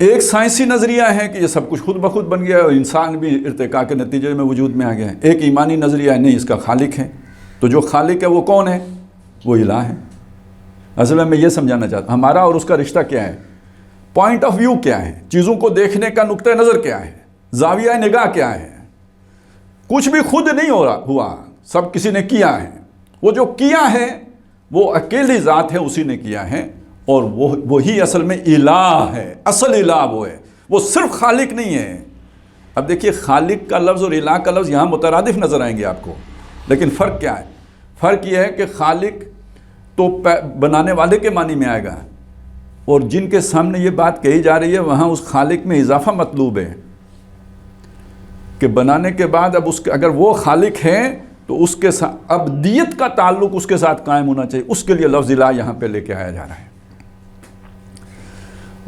ایک سائنسی نظریہ ہے کہ یہ سب کچھ خود بخود بن گیا اور انسان بھی ارتقاء کے نتیجے میں وجود میں آ گیا ہے. ایک ایمانی نظریہ ہے نہیں اس کا خالق ہے. تو جو خالق ہے وہ کون ہے؟ وہ الہ ہے. اصل میں یہ سمجھانا چاہتا ہوں ہمارا اور اس کا رشتہ کیا ہے، پوائنٹ آف ویو کیا ہے، چیزوں کو دیکھنے کا نقطہ نظر کیا ہے، زاویہ نگاہ کیا ہے. کچھ بھی خود نہیں ہوا، سب کسی نے کیا ہے. وہ جو کیا ہے وہ اکیلی ذات ہے، اسی نے کیا ہے، اور وہی اصل میں الہ ہے. اصل الہ وہ ہے، وہ صرف خالق نہیں ہے. اب دیکھیے خالق کا لفظ اور الہ کا لفظ یہاں مترادف نظر آئیں گے آپ کو، لیکن فرق کیا ہے؟ فرق یہ ہے کہ خالق تو بنانے والے کے معنی میں آئے گا، اور جن کے سامنے یہ بات کہی جا رہی ہے وہاں اس خالق میں اضافہ مطلوب ہے کہ بنانے کے بعد اب اگر وہ خالق ہے تو اس کے ساتھ ابدیت کا تعلق اس کے ساتھ قائم ہونا چاہیے. اس کے لیے لفظ الہ یہاں پہ لے کے آیا جا رہا ہے.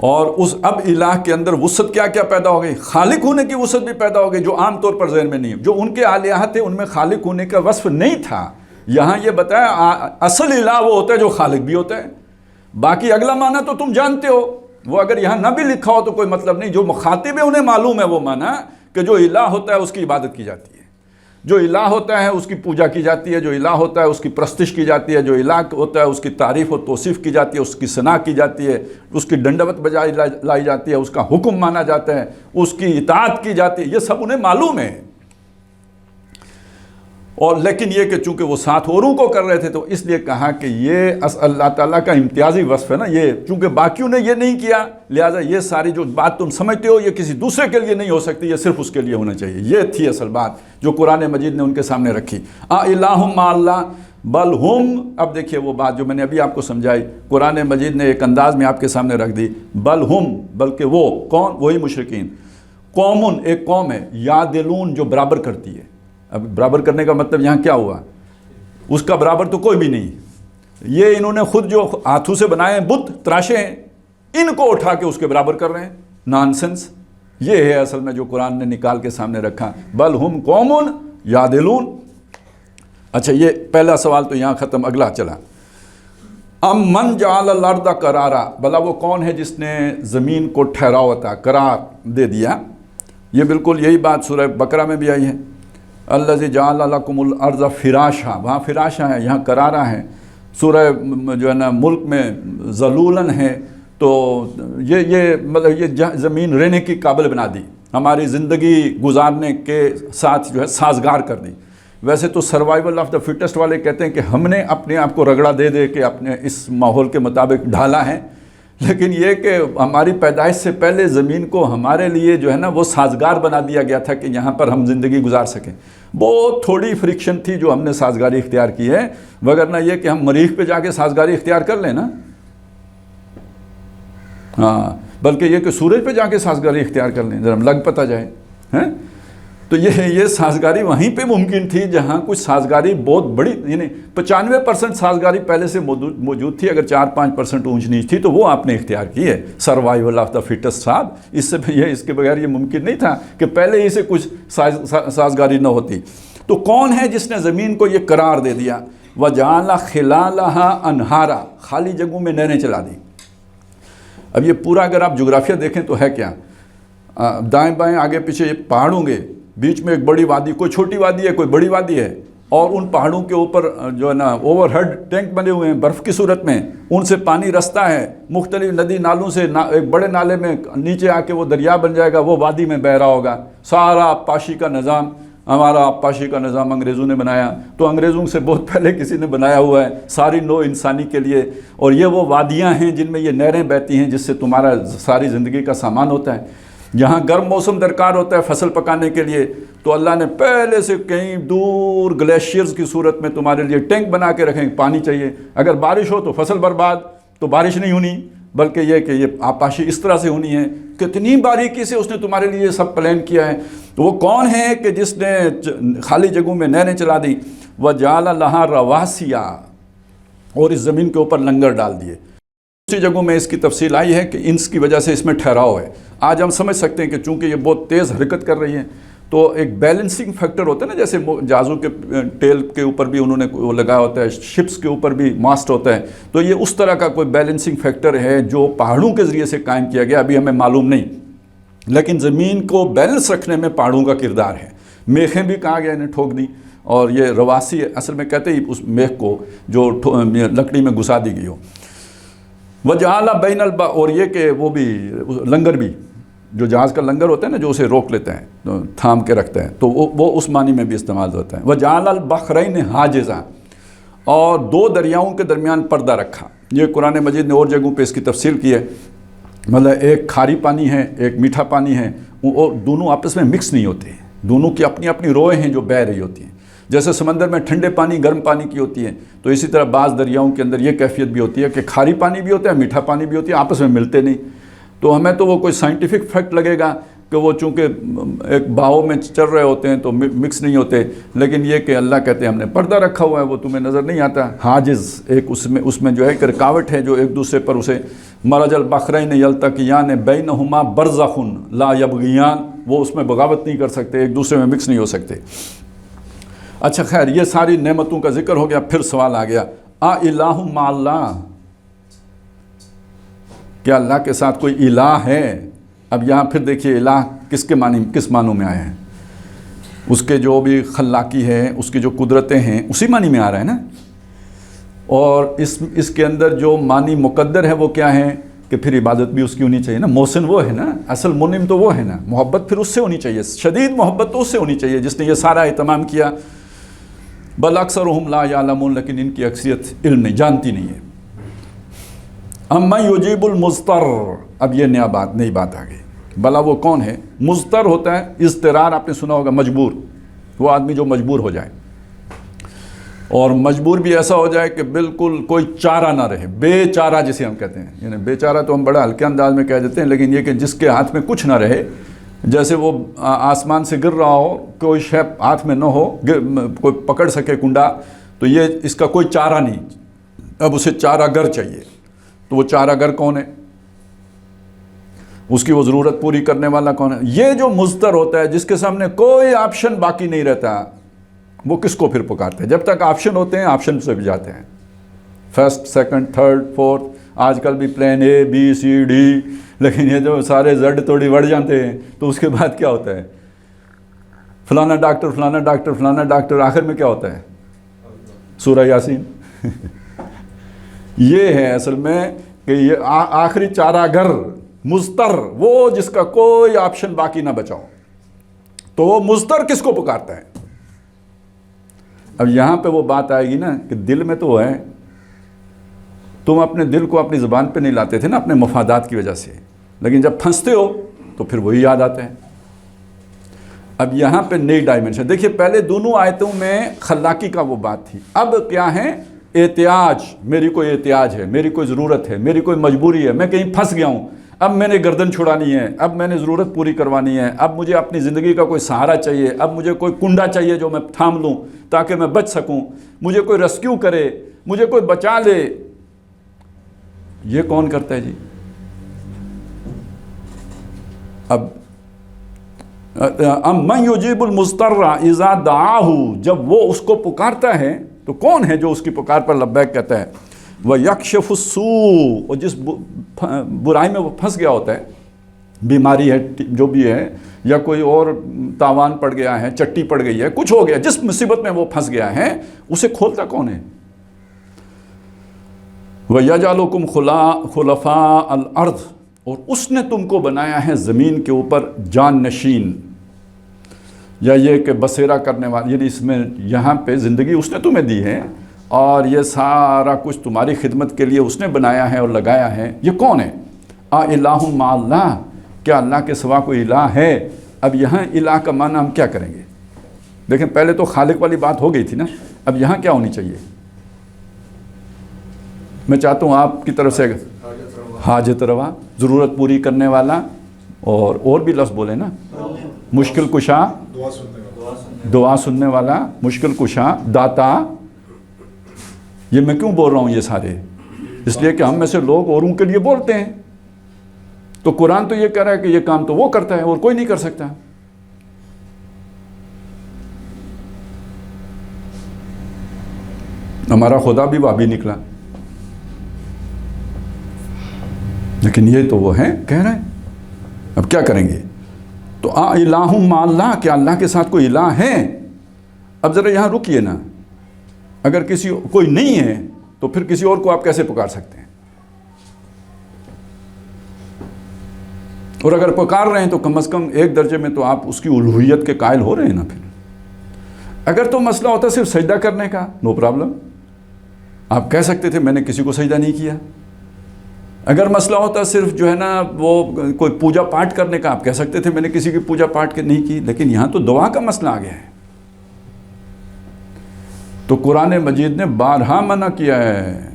اور اس اب الہ کے اندر وسعت کیا کیا پیدا ہو گئی؟ خالق ہونے کی وسعت بھی پیدا ہو گئی جو عام طور پر ذہن میں نہیں ہے. جو ان کے آلیہ تھے ان میں خالق ہونے کا وصف نہیں تھا. یہاں یہ بتایا اصل الہ وہ ہوتا ہے جو خالق بھی ہوتا ہے. باقی اگلا معنی تو تم جانتے ہو، وہ اگر یہاں نہ بھی لکھا ہو تو کوئی مطلب نہیں. جو مخاطب ہے انہیں معلوم ہے وہ معنی کہ جو الہ ہوتا ہے اس کی عبادت کی جاتی ہے، جو الہ ہوتا ہے اس کی پوجا کی جاتی ہے، جو الہ ہوتا ہے اس کی پرستش کی جاتی ہے، جو الہ ہوتا ہے اس کی تعریف و توصیف کی جاتی ہے، اس کی ثنا کی جاتی ہے، اس کی ڈنڈوت بجائی لائی جاتی ہے، اس کا حکم مانا جاتا ہے، اس کی اطاعت کی جاتی ہے. یہ سب انہیں معلوم ہے. اور لیکن یہ کہ چونکہ وہ ساتھ اوروں کو کر رہے تھے تو اس لیے کہا کہ یہ اللہ تعالیٰ کا امتیازی وصف ہے نا. یہ چونکہ باقیوں نے یہ نہیں کیا لہٰذا یہ ساری جو بات تم سمجھتے ہو یہ کسی دوسرے کے لیے نہیں ہو سکتی، یہ صرف اس کے لیے ہونا چاہیے. یہ تھی اصل بات جو قرآن مجید نے ان کے سامنے رکھی. الہ مع اللہ بل ہم. اب دیکھیے وہ بات جو میں نے ابھی آپ کو سمجھائی قرآن مجید نے ایک انداز میں آپ کے سامنے رکھ دی. بل ہم بلکہ وہ کون؟ وہی مشرکین. قوم ایک قوم ہے، یعدلون جو برابر کرتی ہے. اب برابر کرنے کا مطلب یہاں کیا ہوا؟ اس کا برابر تو کوئی بھی نہیں. یہ انہوں نے خود جو ہاتھوں سے بنائے ہیں بت تراشے ہیں، ان کو اٹھا کے اس کے برابر کر رہے ہیں. نانسنس. یہ ہے اصل میں جو قرآن نے نکال کے سامنے رکھا. بل ہم قوم یعدلون. اچھا یہ پہلا سوال تو یہاں ختم. اگلا چلا. ام من جعل الارض قرارا. بھلا وہ کون ہے جس نے زمین کو ٹھہراؤ عطا قرار دے دیا؟ یہ بالکل یہی بات سورہ بقرہ میں بھی آئی ہے. الذی جعل لکم الارض فراشا. وہاں فراشا ہے، یہاں قرارا ہے. سورہ جو ہے نا ملک میں ذلولن ہے. تو یہ مطلب یہ زمین رہنے کی قابل بنا دی، ہماری زندگی گزارنے کے ساتھ جو ہے سازگار کر دی. ویسے تو سروائیول آف دا فٹسٹ والے کہتے ہیں کہ ہم نے اپنے آپ کو رگڑا دے دے کے اپنے اس ماحول کے مطابق ڈھالا ہے، لیکن یہ کہ ہماری پیدائش سے پہلے زمین کو ہمارے لیے جو ہے نا وہ سازگار بنا دیا گیا تھا کہ یہاں پر ہم زندگی گزار سکیں. بہت تھوڑی فرکشن تھی جو ہم نے سازگاری اختیار کی ہے، وگرنہ یہ کہ ہم مریخ پہ جا کے سازگاری اختیار کر لیں نا. ہاں بلکہ یہ کہ سورج پہ جا کے سازگاری اختیار کر لیں ذرا لگ پتہ جائے ہیں. تو یہ سازگاری وہیں پہ ممکن تھی جہاں کچھ سازگاری بہت بڑی، یعنی 95% سازگاری پہلے سے موجود تھی. اگر 4-5% اونچ نیچ تھی تو وہ آپ نے اختیار کی ہے. سروائیول آف دا فٹسٹ صاحب. اس کے بغیر یہ ممکن نہیں تھا کہ پہلے ہی سے کچھ سازگاری نہ ہوتی. تو کون ہے جس نے زمین کو یہ قرار دے دیا؟ وَجَعَلَ خِلَالَهَا أَنْهَارًا. خالی جگہوں میں نہریں چلا دی. اب یہ پورا اگر آپ جغرافیہ دیکھیں تو ہے کیا؟ دائیں بائیں آگے پیچھے یہ پہاڑ ہوں گے، بیچ میں ایک بڑی وادی، کوئی چھوٹی وادی ہے کوئی بڑی وادی ہے، اور ان پہاڑوں کے اوپر جو ہے نا اوور ہیڈ ٹینک بنے ہوئے ہیں برف کی صورت میں، ان سے پانی رستا ہے مختلف ندی نالوں سے. ایک بڑے نالے میں نیچے آ کے وہ دریا بن جائے گا، وہ وادی میں بہہ رہا ہوگا. سارا آبپاشی کا نظام، ہمارا آبپاشی کا نظام انگریزوں نے بنایا، تو انگریزوں سے بہت پہلے کسی نے بنایا ہوا ہے ساری نو انسانی کے لیے. اور یہ وہ وادیاں ہیں جن میں یہ نہریں بہتی ہیں جس سے تمہارا ساری زندگی کا سامان ہوتا ہے. جہاں گرم موسم درکار ہوتا ہے فصل پکانے کے لیے تو اللہ نے پہلے سے کہیں دور گلیشیئرز کی صورت میں تمہارے لیے ٹینک بنا کے رکھیں. پانی چاہیے، اگر بارش ہو تو فصل برباد، تو بارش نہیں ہونی، بلکہ یہ کہ یہ آبپاشی اس طرح سے ہونی ہے. کتنی باریکی سے اس نے تمہارے لیے سب پلان کیا ہے. تو وہ کون ہے کہ جس نے خالی جگہوں میں نہریں چلا دی؟ وَجَعَلَ لَهَا رَوَاسِيَ. اور اس زمین کے اوپر لنگر ڈال دیے. دوسری جگہوں میں اس کی تفصیل آئی ہے کہ انس کی وجہ سے اس میں ٹھہراؤ ہے. آج ہم سمجھ سکتے ہیں کہ چونکہ یہ بہت تیز حرکت کر رہی ہے تو ایک بیلنسنگ فیکٹر ہوتا ہے نا، جیسے جہازوں کے ٹیل کے اوپر بھی انہوں نے وہ لگایا ہوتا ہے، شپس کے اوپر بھی ماسٹ ہوتا ہے، تو یہ اس طرح کا کوئی بیلنسنگ فیکٹر ہے جو پہاڑوں کے ذریعے سے قائم کیا گیا، ابھی ہمیں معلوم نہیں، لیکن زمین کو بیلنس رکھنے میں پہاڑوں کا کردار ہے۔ میخیں بھی کہا گیا انہیں ٹھوک دی، اور یہ رواسی اصل میں کہتے ہی اس میخ کو جو لکڑی میں گھسا دی گئی ہو۔ وَجَعَلَ بَيْنَ اور یہ کہ وہ بھی لنگر بھی، جو جہاز کا لنگر ہوتا ہے نا، جو اسے روک لیتا ہے، تھام کے رکھتا ہے، تو وہ اس معنی میں بھی استعمال ہوتا ہے۔ وَجَعَلَ الْبَحْرَيْنِ حَاجِزًا، اور دو دریاؤں کے درمیان پردہ رکھا۔ یہ قرآن مجید نے اور جگہوں پہ اس کی تفصیل کی ہے، مطلب ایک کھاری پانی ہے، ایک میٹھا پانی ہے، اور دونوں آپس میں مکس نہیں ہوتے، دونوں کی اپنی اپنی روئیں ہیں جو بہہ رہی ہوتی ہیں۔ جیسے سمندر میں ٹھنڈے پانی گرم پانی کی ہوتی ہے، تو اسی طرح بعض دریاؤں کے اندر یہ کیفیت بھی ہوتی ہے کہ کھاری پانی بھی ہوتا ہے، میٹھا پانی بھی ہوتی ہے، آپس میں ملتے نہیں۔ تو ہمیں تو وہ کوئی سائنٹیفک فیکٹ لگے گا کہ وہ چونکہ ایک باؤ میں چل رہے ہوتے ہیں تو مکس نہیں ہوتے، لیکن یہ کہ اللہ کہتے ہیں ہم نے پردہ رکھا ہوا ہے، وہ تمہیں نظر نہیں آتا۔ حاجز ایک اس میں جو ہے کہ رکاوٹ ہے جو ایک دوسرے پر اسے مرج البحرین یلتقیان بینہما برزخ لا یبغیان، وہ اس میں بغاوت نہیں کر سکتے، ایک دوسرے میں مکس نہیں ہو سکتے۔ اچھا خیر، یہ ساری نعمتوں کا ذکر ہو گیا، پھر سوال آ گیا الہ مع اللہ، کیا اللہ کے ساتھ کوئی الہ ہے؟ اب یہاں پھر دیکھیے الہ کس معنوں میں آئے ہیں، اس کے جو بھی خلاقی ہے، اس کی جو قدرتیں ہیں، اسی معنی میں آ رہا ہے نا۔ اور اس کے اندر جو معنی مقدر ہے وہ کیا ہے کہ پھر عبادت بھی اس کی ہونی چاہیے نا، محسن وہ ہے نا، اصل منعم تو وہ ہے نا، محبت پھر اس سے ہونی چاہیے، شدید محبت تو اس سے ہونی چاہیے جس نے یہ سارا اہتمام کیا۔ بل اکثرهم لا یعلمون، لیکن ان کی اکثریت علم نہیں، جانتی نہیں ہے۔ امن یجیب المضطر، اب یہ نئی بات آ گئی، بلا وہ کون ہے؟ مضطر ہوتا ہے، اضطرار آپ نے سنا ہوگا، مجبور، وہ آدمی جو مجبور ہو جائے، اور مجبور بھی ایسا ہو جائے کہ بالکل کوئی چارہ نہ رہے، بے چارہ جسے ہم کہتے ہیں، یعنی بے چارہ تو ہم بڑا ہلکے انداز میں کہہ دیتے ہیں، لیکن یہ کہ جس کے ہاتھ میں کچھ نہ رہے، جیسے وہ آسمان سے گر رہا ہو، کوئی شے ہاتھ میں نہ ہو، کوئی پکڑ سکے کنڈا، تو یہ اس کا کوئی چارہ نہیں، اب اسے چارہ گر چاہیے۔ تو وہ چارہ گر کون ہے؟ اس کی وہ ضرورت پوری کرنے والا کون ہے؟ یہ جو مضطر ہوتا ہے، جس کے سامنے کوئی آپشن باقی نہیں رہتا، وہ کس کو پھر پکارتے ہیں؟ جب تک آپشن ہوتے ہیں آپشن سے بھی جاتے ہیں، فرسٹ، سیکنڈ، تھرڈ، فورتھ، آج کل بھی پلان اے بی سی ڈی، لیکن یہ جو سارے زڈ توڑی بڑھ جاتے ہیں، تو اس کے بعد کیا ہوتا ہے؟ فلانا ڈاکٹر، فلانا ڈاکٹر، فلانا ڈاکٹر، آخر میں کیا ہوتا ہے؟ سورہ یاسین۔ یہ ہے اصل میں کہ یہ آخری چارہ گر مضطر، وہ جس کا کوئی آپشن باقی نہ بچاؤ، تو وہ مضطر کس کو پکارتا ہے؟ اب یہاں پہ وہ بات آئے گی نا کہ دل میں تو ہے، تم اپنے دل کو اپنی زبان پہ نہیں لاتے تھے نا اپنے مفادات کی وجہ سے، لیکن جب پھنستے ہو تو پھر وہی یاد آتے ہیں۔ اب یہاں پہ نئی ڈائمنشن دیکھیے، پہلے دونوں آیتوں میں خلاقی کا وہ بات تھی، اب کیا ہے؟ احتیاج، میری کوئی احتیاج ہے، میری کوئی ضرورت ہے، میری کوئی مجبوری ہے، میں کہیں پھنس گیا ہوں، اب میں نے گردن چھڑانی ہے، اب میں نے ضرورت پوری کروانی ہے، اب مجھے اپنی زندگی کا کوئی سہارا چاہیے، اب مجھے کوئی کنڈا چاہیے جو میں تھام لوں تاکہ میں بچ سکوں، مجھے کوئی ریسکیو کرے، مجھے کوئی بچا لے۔ یہ کون کرتا ہے جی؟ اب امن یجیب المضطر اذا دعاہ، جب وہ اس کو پکارتا ہے تو کون ہے جو اس کی پکار پر لبیک کہتا ہے؟ وَيَكْشِفُ السُّوءَ، اور جس برائی میں وہ پھنس گیا ہوتا ہے، بیماری ہے جو بھی ہے، یا کوئی اور تاوان پڑ گیا ہے، چٹی پڑ گئی ہے، کچھ ہو گیا، جس مصیبت میں وہ پھنس گیا ہے، اسے کھولتا کون ہے؟ وَيَجْعَلُكُمْ خُلَفَاءَ الْأَرْضِ، اور اس نے تم کو بنایا ہے زمین کے اوپر جان نشین، یا یہ کہ بسیرا کرنے والا، یعنی اس میں یہاں پہ زندگی اس نے تمہیں دی ہے، اور یہ سارا کچھ تمہاری خدمت کے لیے اس نے بنایا ہے اور لگایا ہے۔ یہ کون ہے؟ الہ مع اللہ، کیا اللہ کے سوا کوئی الہ ہے؟ اب یہاں الہ کا معنی ہم کیا کریں گے؟ دیکھیں پہلے تو خالق والی بات ہو گئی تھی نا، اب یہاں کیا ہونی چاہیے؟ میں چاہتا ہوں آپ کی طرف سے حاجت روا، ضرورت پوری کرنے والا، اور بھی لفظ بولے نا، مشکل کشا، دعا سننے والا، مشکل کشا، داتا۔ یہ میں کیوں بول رہا ہوں یہ سارے؟ اس لیے کہ ہم میں سے لوگ اوروں کے لیے بولتے ہیں، تو قرآن تو یہ کہہ رہا ہے کہ یہ کام تو وہ کرتا ہے اور کوئی نہیں کر سکتا۔ ہمارا خدا بھی وہابی نکلا، لیکن یہ تو وہ ہیں کہہ رہے ہیں، اب کیا کریں گے؟ تو الہ مع اللہ، کیا اللہ کے ساتھ کوئی الہ ہے؟ اب ذرا یہاں رکیے نا، اگر کوئی نہیں ہے تو پھر کسی اور کو آپ کیسے پکار سکتے ہیں؟ اور اگر پکار رہے ہیں تو کم از کم ایک درجے میں تو آپ اس کی الوہیت کے قائل ہو رہے ہیں نا پھر۔ اگر تو مسئلہ ہوتا صرف سجدہ کرنے کا، نو پرابلم، آپ کہہ سکتے تھے میں نے کسی کو سجدہ نہیں کیا۔ اگر مسئلہ ہوتا صرف جو ہے نا وہ کوئی پوجا پاٹ کرنے کا، آپ کہہ سکتے تھے میں نے کسی کی پوجا پاٹ نہیں کی، لیکن یہاں تو دعا کا مسئلہ آ گیا ہے۔ تو قرآن مجید نے بارہا منع کیا ہے،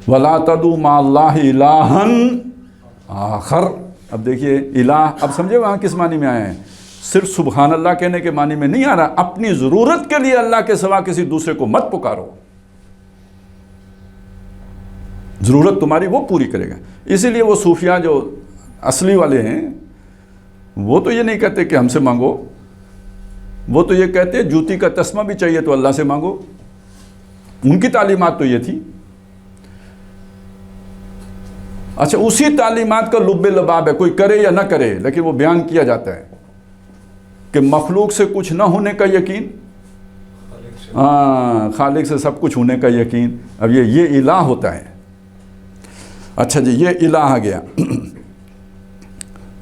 وَلَا تَدْعُوا مَعَ اللَّهِ إِلَٰهًا آخر۔ اب دیکھیے الہ، اب سمجھے وہاں کس معنی میں آئے ہیں؟ صرف سبحان اللہ کہنے کے معنی میں نہیں آ رہا، اپنی ضرورت کے لیے اللہ کے سوا کسی دوسرے کو مت پکارو، ضرورت تمہاری وہ پوری کرے گا۔ اسی لیے وہ صوفیاء جو اصلی والے ہیں وہ تو یہ نہیں کہتے کہ ہم سے مانگو، وہ تو یہ کہتے جوتی کا تسمہ بھی چاہیے تو اللہ سے مانگو۔ ان کی تعلیمات تو یہ تھی۔ اچھا، اسی تعلیمات کا لب لباب ہے، کوئی کرے یا نہ کرے، لیکن وہ بیان کیا جاتا ہے کہ مخلوق سے کچھ نہ ہونے کا یقین، خالق سے سب کچھ ہونے کا یقین۔ اب یہ الہ ہوتا ہے۔ اچھا جی، یہ الہ آ گیا،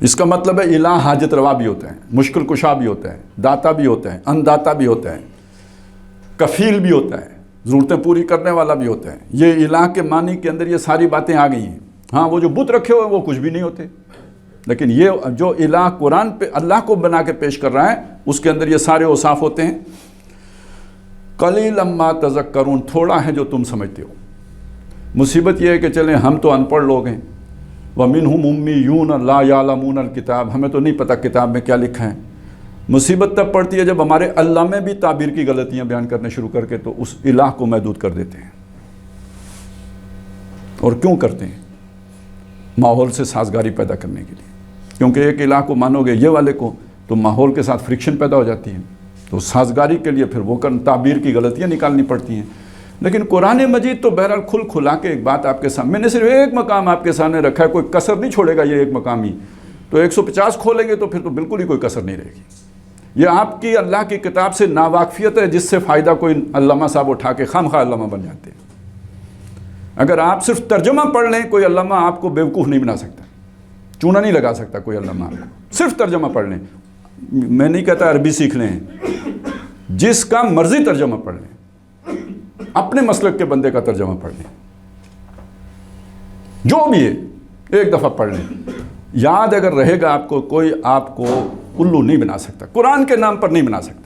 اس کا مطلب ہے الہ حاجت روا بھی ہوتا ہے، مشکل کشا بھی ہوتا ہے، داتا بھی ہوتا ہے، انداتا بھی ہوتا ہے، کفیل بھی ہوتا ہے، ضرورتیں پوری کرنے والا بھی ہوتا ہے۔ یہ الہ کے معنی کے اندر یہ ساری باتیں آ گئی ہیں۔ ہاں، وہ جو بت رکھے ہوئے وہ کچھ بھی نہیں ہوتے، لیکن یہ جو الہ قرآن پہ اللہ کو بنا کے پیش کر رہا ہے اس کے اندر یہ سارے اوصاف ہوتے ہیں۔ قلیلا ما تذکرون، تھوڑا ہے جو تم سمجھتے ہو۔ مصیبت یہ ہے کہ چلیں ہم تو ان پڑھ لوگ ہیں، وَمِنْهُمْ أُمِّيُّونَ لَا يَعْلَمُونَ الْكِتَابَ، ہمیں تو نہیں پتہ کتاب میں کیا لکھا ہے۔ مصیبت تب پڑتی ہے جب ہمارے اللہ میں بھی تعبیر کی غلطیاں بیان کرنے شروع کر کے تو اس الہ کو محدود کر دیتے ہیں۔ اور کیوں کرتے ہیں؟ ماحول سے سازگاری پیدا کرنے کے لیے، کیونکہ ایک الہ کو مانو گے یہ والے کو تو ماحول کے ساتھ فرکشن پیدا ہو جاتی ہے، تو سازگاری کے لیے پھر وہ تعبیر کی غلطیاں نکالنی پڑتی ہیں۔ لیکن قرآن مجید تو بہرحال کھلا کے ایک بات آپ کے سامنے، میں نے صرف ایک مقام آپ کے سامنے رکھا ہے، کوئی کسر نہیں چھوڑے گا یہ ایک مقام ہی، تو 150 کھولیں گے تو پھر تو بالکل ہی کوئی کسر نہیں رہے گی۔ یہ آپ کی اللہ کی کتاب سے ناواقفیت ہے جس سے فائدہ کوئی علامہ صاحب اٹھا کے خام خواہ علامہ بن جاتے ہیں۔ اگر آپ صرف ترجمہ پڑھ لیں، کوئی علامہ آپ کو بیوقوف نہیں بنا سکتا، چونا نہیں لگا سکتا کوئی علامہ آپ کو، صرف ترجمہ پڑھ لیں۔ میں نہیں کہتا عربی سیکھ لیں، جس کا مرضی ترجمہ پڑھ لیں، اپنے مسلک کے بندے کا ترجمہ پڑھ لیں، جو بھی ہے ایک دفعہ پڑھ لیں، یاد اگر رہے گا آپ کو، کوئی آپ کو الو نہیں بنا سکتا، قرآن کے نام پر نہیں بنا سکتا۔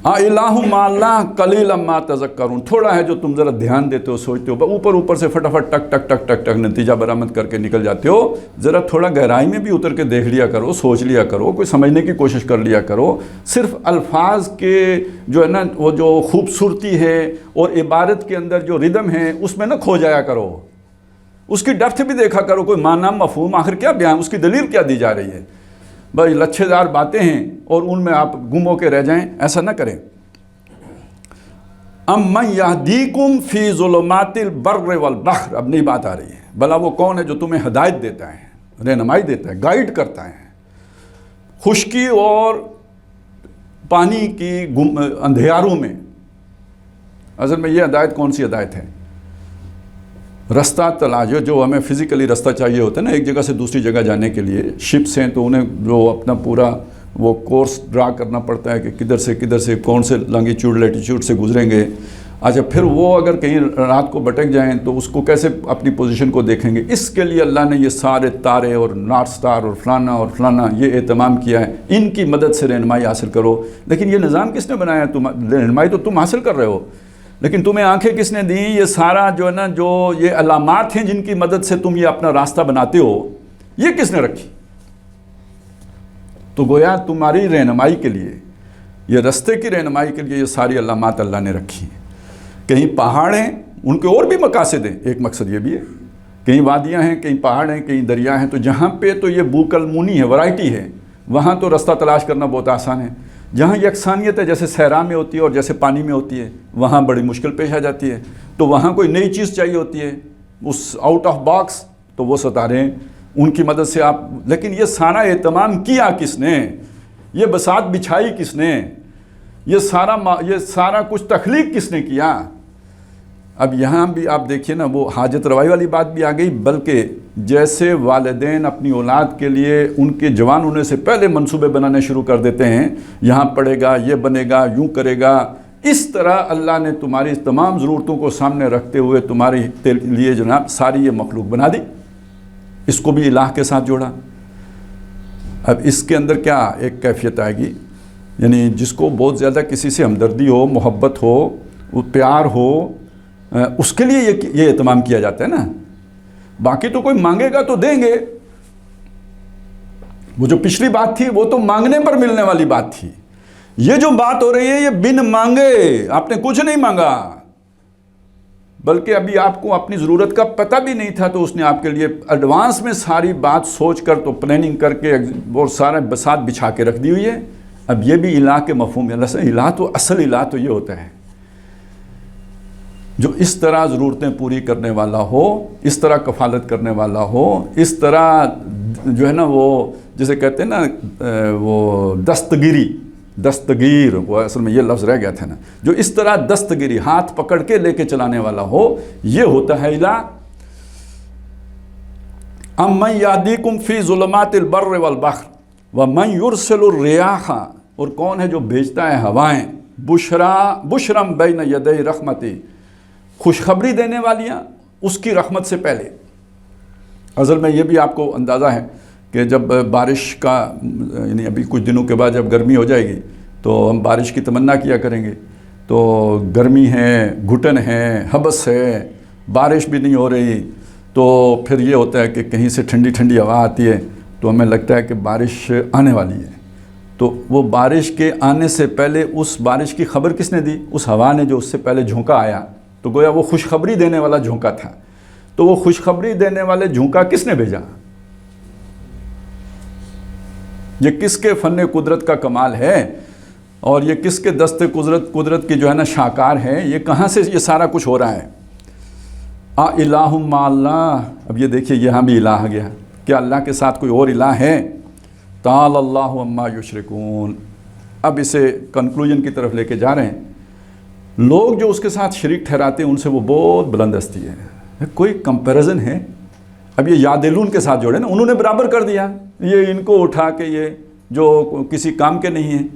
الہ مع اللہ قلیلا ما تذکرون، تھوڑا ہے جو تم ذرا دھیان دیتے ہو، سوچتے ہو، اوپر سے فٹافٹ ٹک ٹک ٹک ٹک ٹک نتیجہ برآمد کر کے نکل جاتے ہو۔ ذرا تھوڑا گہرائی میں بھی اتر کے دیکھ لیا کرو، سوچ لیا کرو، کوئی سمجھنے کی کوشش کر لیا کرو۔ صرف الفاظ کے جو ہے نا وہ جو خوبصورتی ہے اور عبارت کے اندر جو ردم ہے اس میں نہ کھو جایا کرو، اس کی ڈیپتھ بھی دیکھا کرو، کوئی معنی مفہوم آخر کیا بیان، اس کی دلیل کیا دی جا رہی ہے۔ بھائی لچھے دار باتیں ہیں اور ان میں آپ گم ہو کے رہ جائیں، ایسا نہ کریں۔ امن یہدیکم فی ظلمات البر والبحر، اب نئی بات آ رہی ہے، بھلا وہ کون ہے جو تمہیں ہدایت دیتا ہے، رہنمائی دیتا ہے، گائیڈ کرتا ہے خشکی اور پانی کی اندھیاروں میں۔ اصل میں یہ ہدایت کون سی ہدایت ہے؟ رستہ تلاش، جو ہمیں فزیکلی رستہ چاہیے ہوتا ہے نا ایک جگہ سے دوسری جگہ جانے کے لیے، شپس ہیں تو انہیں جو اپنا پورا وہ کورس ڈرا کرنا پڑتا ہے کہ کدھر سے کون سے لانگیٹیوڈ لیٹیٹیوڈ سے گزریں گے۔ اچھا، پھر وہ اگر کہیں رات کو بھٹک جائیں تو اس کو کیسے اپنی پوزیشن کو دیکھیں گے؟ اس کے لیے اللہ نے یہ سارے تارے اور نارتھ سٹار اور فلانا یہ اہتمام کیا ہے، ان کی مدد سے رہنمائی حاصل کرو۔ لیکن یہ نظام کس نے بنایا؟ رہنمائی تو تم حاصل کر رہے ہو، لیکن تمہیں آنکھیں کس نے دیں؟ یہ سارا جو ہے نا جو یہ علامات ہیں جن کی مدد سے تم یہ اپنا راستہ بناتے ہو، یہ کس نے رکھی؟ تو گویا تمہاری رہنمائی کے لیے، یہ رستے کی رہنمائی کے لیے یہ ساری علامات اللہ نے رکھی ہیں۔ کہیں پہاڑ ہیں، ان کے اور بھی مقاصد ہیں، ایک مقصد یہ بھی ہے، کہیں وادیاں ہیں، کہیں پہاڑ ہیں، کہیں دریا ہیں، تو جہاں پہ تو یہ بوکل مونی ہے، ورائٹی ہے، وہاں تو رستہ تلاش کرنا بہت آسان ہے۔ جہاں یکسانیت ہے جیسے صحرا میں ہوتی ہے اور جیسے پانی میں ہوتی ہے وہاں بڑی مشکل پیش آ جاتی ہے، تو وہاں کوئی نئی چیز چاہیے ہوتی ہے اس آؤٹ آف باکس، تو وہ ستارے ان کی مدد سے آپ، لیکن یہ سارا اہتمام کیا کس نے، یہ بساط بچھائی کس نے، یہ سارا کچھ تخلیق کس نے کیا؟ اب یہاں بھی آپ دیکھیے نا وہ حاجت روائی والی بات بھی آ گئی، بلکہ جیسے والدین اپنی اولاد کے لیے ان کے جوان ہونے سے پہلے منصوبے بنانے شروع کر دیتے ہیں، یہاں پڑھے گا، یہ بنے گا، یوں کرے گا، اس طرح اللہ نے تمہاری تمام ضرورتوں کو سامنے رکھتے ہوئے تمہارے لیے جناب ساری یہ مخلوق بنا دی، اس کو بھی الہ کے ساتھ جوڑا۔ اب اس کے اندر کیا ایک کیفیت آئے گی، یعنی جس کو بہت زیادہ کسی سے ہمدردی ہو، محبت ہو، پیار ہو، اس کے لیے یہ اہتمام کیا جاتا ہے نا، باقی تو کوئی مانگے گا تو دیں گے۔ وہ جو پچھلی بات تھی وہ تو مانگنے پر ملنے والی بات تھی، یہ جو بات ہو رہی ہے یہ بن مانگے، آپ نے کچھ نہیں مانگا، بلکہ ابھی آپ کو اپنی ضرورت کا پتہ بھی نہیں تھا تو اس نے آپ کے لیے ایڈوانس میں ساری بات سوچ کر تو پلاننگ کر کے اور سارا بساط بچھا کے رکھ دی ہوئی ہے۔ اب یہ بھی الہ کے مفہوم ہے، الہ تو اصل الہ تو یہ ہوتا ہے جو اس طرح ضرورتیں پوری کرنے والا ہو، اس طرح کفالت کرنے والا ہو، اس طرح جو ہے نا وہ جسے کہتے ہیں نا وہ دستگیر، وہ اصل میں یہ لفظ رہ گیا تھا نا، جو اس طرح دستگیری ہاتھ پکڑ کے لے کے چلانے والا ہو، یہ ہوتا ہے الہ۔ امن یہدیکم فی ظلمات البر والبحر ومن یرسل الریاح، اور کون ہے جو بھیجتا ہے ہوائیں، بشرم بین یدی رحمتی، خوشخبری دینے والیاں اس کی رحمت سے پہلے۔ اصل میں یہ بھی آپ کو اندازہ ہے کہ جب بارش کا یعنی ابھی کچھ دنوں کے بعد جب گرمی ہو جائے گی تو ہم بارش کی تمنا کیا کریں گے، تو گرمی ہے، گھٹن ہے، حبس ہے، بارش بھی نہیں ہو رہی، تو پھر یہ ہوتا ہے کہ کہیں سے ٹھنڈی ٹھنڈی ہوا آتی ہے تو ہمیں لگتا ہے کہ بارش آنے والی ہے، تو وہ بارش کے آنے سے پہلے اس بارش کی خبر کس نے دی؟ اس ہوا نے، جو اس سے پہلے جھونکا آیا، تو گویا وہ خوشخبری دینے والا جھونکا تھا۔ تو وہ خوشخبری دینے والے جھونکا کس نے بھیجا؟ یہ کس کے فن قدرت کا کمال ہے، اور یہ کس کے دست قدرت کی جو ہے نا شاہکار ہے، یہ کہاں سے یہ سارا کچھ ہو رہا ہے؟ الہ مع اللہ، اب یہ دیکھیے یہاں بھی الہ آ گیا، کیا اللہ کے ساتھ کوئی اور الہ ہے؟ تعالی اللہ عما یشرکون۔ اب اسے کنکلوژن کی طرف لے کے جا رہے ہیں، لوگ جو اس کے ساتھ شریک ٹھہراتے ہیں ان سے وہ بہت بلند ہستی ہے، کوئی کمپیریزن ہے؟ اب یہ یادلون کے ساتھ جوڑے نا، انہوں نے برابر کر دیا، یہ ان کو اٹھا کے، یہ جو کسی کام کے نہیں ہیں،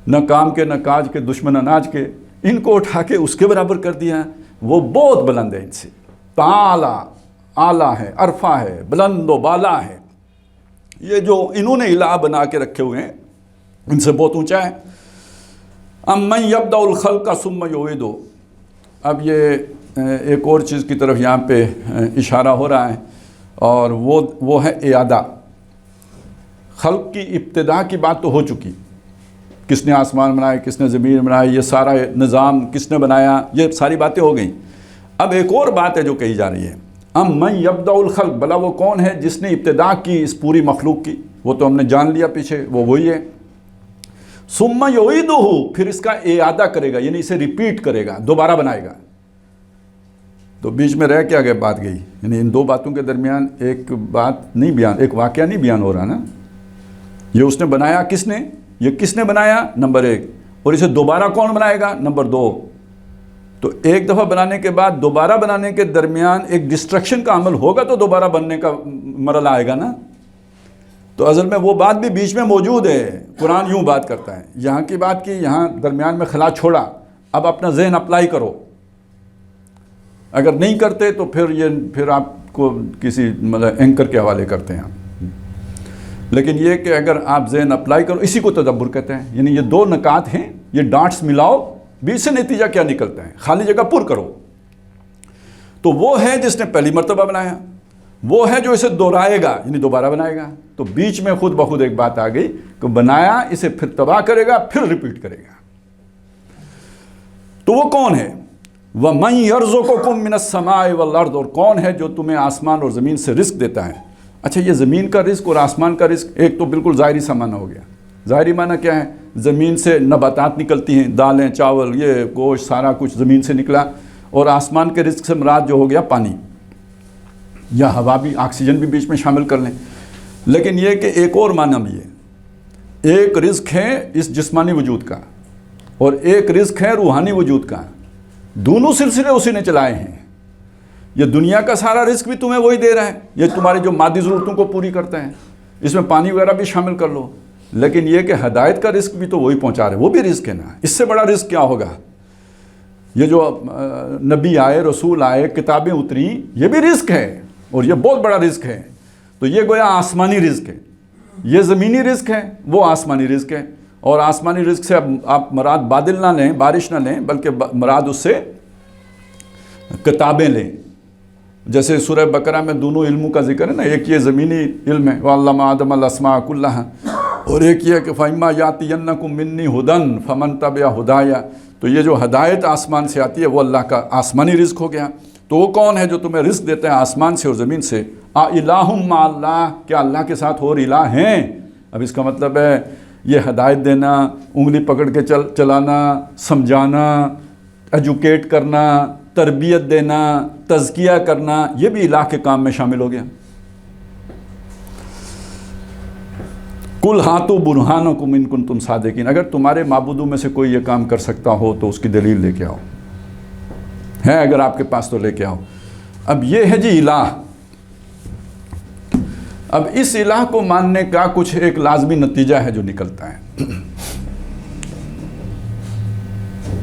نہ کام کے نہ کاج کے، دشمن اناج کے، ان کو اٹھا کے اس کے برابر کر دیا، وہ بہت بلند ہے ان سے، تعالی اعلیٰ ہے، عرفہ ہے، بلند و بالا ہے، یہ جو انہوں نے الہ بنا کے رکھے ہوئے ہیں ان سے بہت اونچا ہے۔ امن یبدأ الخلق ثم یعیدہ، اب یہ ایک اور چیز کی طرف یہاں پہ اشارہ ہو رہا ہے، اور وہ ہے اعادہ۔ خلق کی ابتدا کی بات تو ہو چکی، کس نے آسمان بنائے، کس نے زمین بنائی، یہ سارا نظام کس نے بنایا، یہ ساری باتیں ہو گئیں۔ اب ایک اور بات ہے جو کہی جا رہی ہے، امن یبدأ الخلق، بھلا وہ کون ہے جس نے ابتدا کی اس پوری مخلوق کی؟ وہ تو ہم نے جان لیا پیچھے، وہ وہی ہے۔ ثم یعیدہ، پھر اس کا اعادہ کرے گا، یعنی اسے ریپیٹ کرے گا، دوبارہ بنائے گا۔ تو بیچ میں رہ کیا گئے بات گئی، یعنی ان دو باتوں کے درمیان ایک بات نہیں بیان، ایک واقعہ نہیں بیان ہو رہا نا، یہ اس نے بنایا، کس نے، یہ کس نے بنایا نمبر ایک، اور اسے دوبارہ کون بنائے گا نمبر دو۔ تو ایک دفعہ بنانے کے بعد دوبارہ بنانے کے درمیان ایک ڈسٹرکشن کا عمل ہوگا تو دوبارہ بننے کا مرحلہ آئے گا نا۔ تو اصل میں وہ بات بھی بیچ میں موجود ہے، قرآن یوں بات کرتا ہے، یہاں کی بات کی، یہاں درمیان میں خلا چھوڑا، اب اپنا ذہن اپلائی کرو، اگر نہیں کرتے تو پھر آپ کو کسی مطلب اینکر کے حوالے کرتے ہیں، لیکن یہ کہ اگر آپ ذہن اپلائی کرو، اسی کو تدبر کہتے ہیں، یعنی یہ دو نکات ہیں، یہ ڈاٹس ملاؤ، بیچ سے نتیجہ کیا نکلتا ہے، خالی جگہ پر کرو۔ تو وہ ہے جس نے پہلی مرتبہ بنایا، وہ ہے جو اسے دہرائے گا، یعنی دوبارہ بنائے گا۔ تو بیچ میں خود بخود ایک بات آ گئی کہ بنایا، اسے پھر تباہ کرے گا، پھر ریپیٹ کرے گا۔ تو وہ کون ہے؟ وَمَن يَرْزُقُكُم مِّنَ السَّمَاءِ وَالْأَرْضِ، اور کون ہے جو تمہیں آسمان اور زمین سے رزق دیتا ہے؟ اچھا، یہ زمین کا رزق اور آسمان کا رزق ایک تو بالکل ظاہری سا معنی ہو گیا، ظاہری معنی کیا ہے؟ زمین سے نباتات نکلتی ہیں، دالیں، چاول، یہ گوشت سارا کچھ زمین سے نکلا، اور آسمان کے رزق سے مراد جو ہو گیا پانی یا ہوا بھی، آکسیجن بھی بیچ میں شامل کر لیں۔ لیکن یہ کہ ایک اور معنی بھی ہے، ایک رزق ہے اس جسمانی وجود کا اور ایک رزق ہے روحانی وجود کا، دونوں سلسلے اسی نے چلائے ہیں۔ یہ دنیا کا سارا رزق بھی تمہیں وہی دے رہا ہے، یہ تمہاری جو مادی ضرورتوں کو پوری کرتا ہے، اس میں پانی وغیرہ بھی شامل کر لو، لیکن یہ کہ ہدایت کا رزق بھی تو وہی پہنچا رہے، وہ بھی رزق ہے نا، اس سے بڑا رزق کیا ہوگا؟ یہ جو نبی آئے، رسول آئے، کتابیں اتری، یہ بھی رزق ہے اور یہ بہت بڑا رزق ہے۔ تو یہ گویا آسمانی رزق ہے، یہ زمینی رزق ہے، وہ آسمانی رزق ہے۔ اور آسمانی رزق سے اب آپ مراد بادل نہ لیں، بارش نہ لیں، بلکہ مراد اس سے کتابیں لیں۔ جیسے سورہ بقرہ میں دونوں علموں کا ذکر ہے نا، ایک یہ زمینی علم ہے وَعَلَّمَ آدَمَ الْأَسْمَاءَ كُلَّهَا، اور ایک یہ کہ فَإِمَّا يَأْتِيَنَّكُم مِّنِّي هُدًى فَمَن تَبِعَ هُدَايَ۔ تو یہ جو ہدایت آسمان سے آتی ہے وہ اللہ کا آسمانی رزق ہو گیا۔ تو وہ کون ہے جو تمہیں رزق دیتا ہے آسمان سے اور زمین سے؟ اِلَٰهٌ مَّعَ اللَّهِ، کیا اللہ کے ساتھ اور الہ ہیں؟ اب اس کا مطلب ہے یہ ہدایت دینا، انگلی پکڑ کے چلانا، سمجھانا، ایجوکیٹ کرنا، تربیت دینا، تزکیہ کرنا، یہ بھی الہ کے کام میں شامل ہو گیا۔ کل ہاتو برہانکم ان کنتم صادقین، اگر تمہارے معبودوں میں سے کوئی یہ کام کر سکتا ہو تو اس کی دلیل لے کے آؤ، ہے اگر آپ کے پاس تو لے کے آؤ۔ اب یہ ہے جی الہ۔ اب اس الہ کو ماننے کا کچھ ایک لازمی نتیجہ ہے جو نکلتا ہے،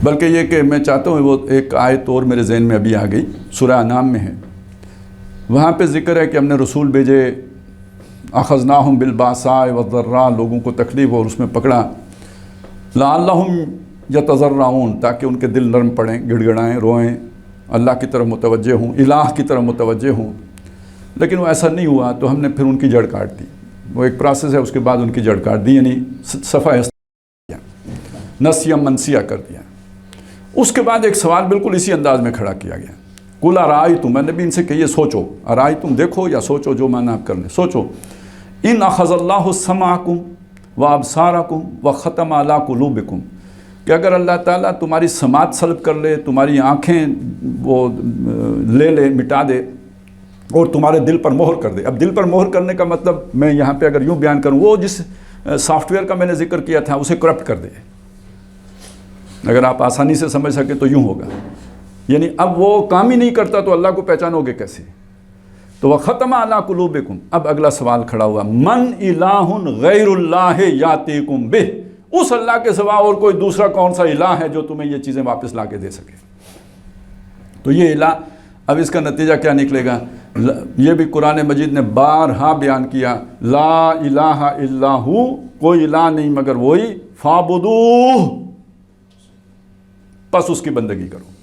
بلکہ یہ کہ میں چاہتا ہوں وہ ایک آیت اور میرے ذہن میں ابھی آ گئی، سورہ انعام میں ہے، وہاں پہ ذکر ہے کہ ہم نے رسول بھیجے، اخذناہم بالباساء والضراء، لوگوں کو تکلیف اور اس میں پکڑا، لعلہم یتضرعون، تاکہ ان کے دل نرم پڑیں، گڑ گڑائیں، روئیں، اللہ کی طرف متوجہ ہوں، الہ کی طرف متوجہ ہوں۔ لیکن وہ ایسا نہیں ہوا تو ہم نے پھر ان کی جڑ کاٹ دی، وہ ایک پروسیس ہے، اس کے بعد ان کی جڑ کاٹ دی، یعنی صفحہ نسیہ منسیہ کر دیا۔ اس کے بعد ایک سوال بالکل اسی انداز میں کھڑا کیا گیا، قُلْ أَرَأَيْتُمْ، میں نے بھی ان سے کہیے سوچو، أَرَأَيْتُمْ دیکھو یا سوچو، جو معنی آپ کر لیں، سوچو، إِنْ أَخَذَ اللَّهُ سَمْعَكُمْ وَأَبْصَارَكُمْ وَخَتَمَ عَلَىٰ قُلُوبِكُمْ، کہ اگر اللہ تعالیٰ تمہاری سماعت سلب کر لے، تمہاری آنکھیں وہ لے لے، مٹا دے، اور تمہارے دل پر مہر کر دے۔ اب دل پر مہر کرنے کا مطلب میں یہاں پہ اگر یوں بیان کروں، وہ جس سافٹ ویئر کا میں نے ذکر کیا تھا اسے کرپٹ کر دے، اگر آپ آسانی سے سمجھ سکیں تو یوں ہوگا، یعنی اب وہ کام ہی نہیں کرتا تو اللہ کو پہچانو گے کیسے؟ تو وَخَتَمَ عَلَىٰ قُلُوبِكُمْ۔ اب اگلا سوال کھڑا ہوا، مَنْ إِلَٰهٌ غَيْرُ اللَّهِ يَأْتِيكُمْ بِهِ، اس اللہ کے سوا اور کوئی دوسرا کون سا الہ ہے جو تمہیں یہ چیزیں واپس لا کے دے سکے؟ تو یہ الہ، اب اس کا نتیجہ کیا نکلے گا؟ یہ بھی قرآن مجید نے بارہا بیان کیا، لا الہ الا ہو، کوئی الہ نہیں مگر وہی، فَاعْبُدُوهُ، پس اس کی بندگی کرو۔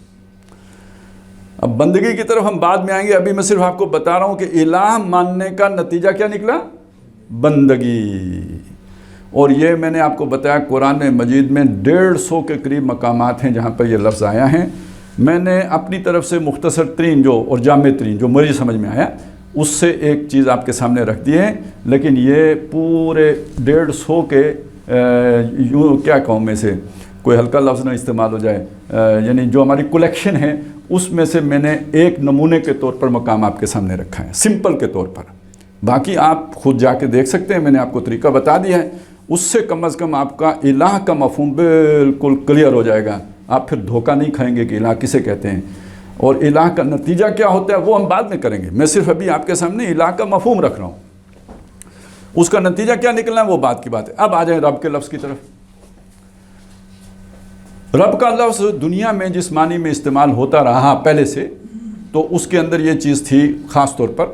اب بندگی کی طرف ہم بعد میں آئیں گے، ابھی میں صرف آپ کو بتا رہا ہوں کہ الہ ماننے کا نتیجہ کیا نکلا؟ بندگی۔ اور یہ میں نے آپ کو بتایا قرآن مجید میں 150 کے قریب مقامات ہیں جہاں پر یہ لفظ آیا ہے۔ میں نے اپنی طرف سے مختصر ترین جو اور جامع ترین جو مجھے سمجھ میں آیا اس سے ایک چیز آپ کے سامنے رکھ دی ہے، لیکن یہ پورے 150 کے یوں کیا کہوں میں سے کوئی ہلکا لفظ نہ استعمال ہو جائے، یعنی جو ہماری کلیکشن ہے اس میں سے میں نے ایک نمونے کے طور پر مقام آپ کے سامنے رکھا ہے، سمپل کے طور پر۔ باقی آپ خود جا کے دیکھ سکتے ہیں، میں نے آپ کو طریقہ بتا دیا ہے، اس سے کم از کم آپ کا الہ کا مفہوم بالکل کلیئر ہو جائے گا، آپ پھر دھوکہ نہیں کھائیں گے کہ الہ کسے کہتے ہیں اور الہ کا نتیجہ کیا ہوتا ہے وہ ہم بعد میں کریں گے۔ میں صرف ابھی آپ کے سامنے الہ کا مفہوم رکھ رہا ہوں، اس کا نتیجہ کیا نکلنا ہے وہ بات کی بات ہے۔ اب آ جائیں رب کے لفظ کی طرف۔ رب کا لفظ دنیا میں جس معنی میں استعمال ہوتا رہا پہلے سے، تو اس کے اندر یہ چیز تھی، خاص طور پر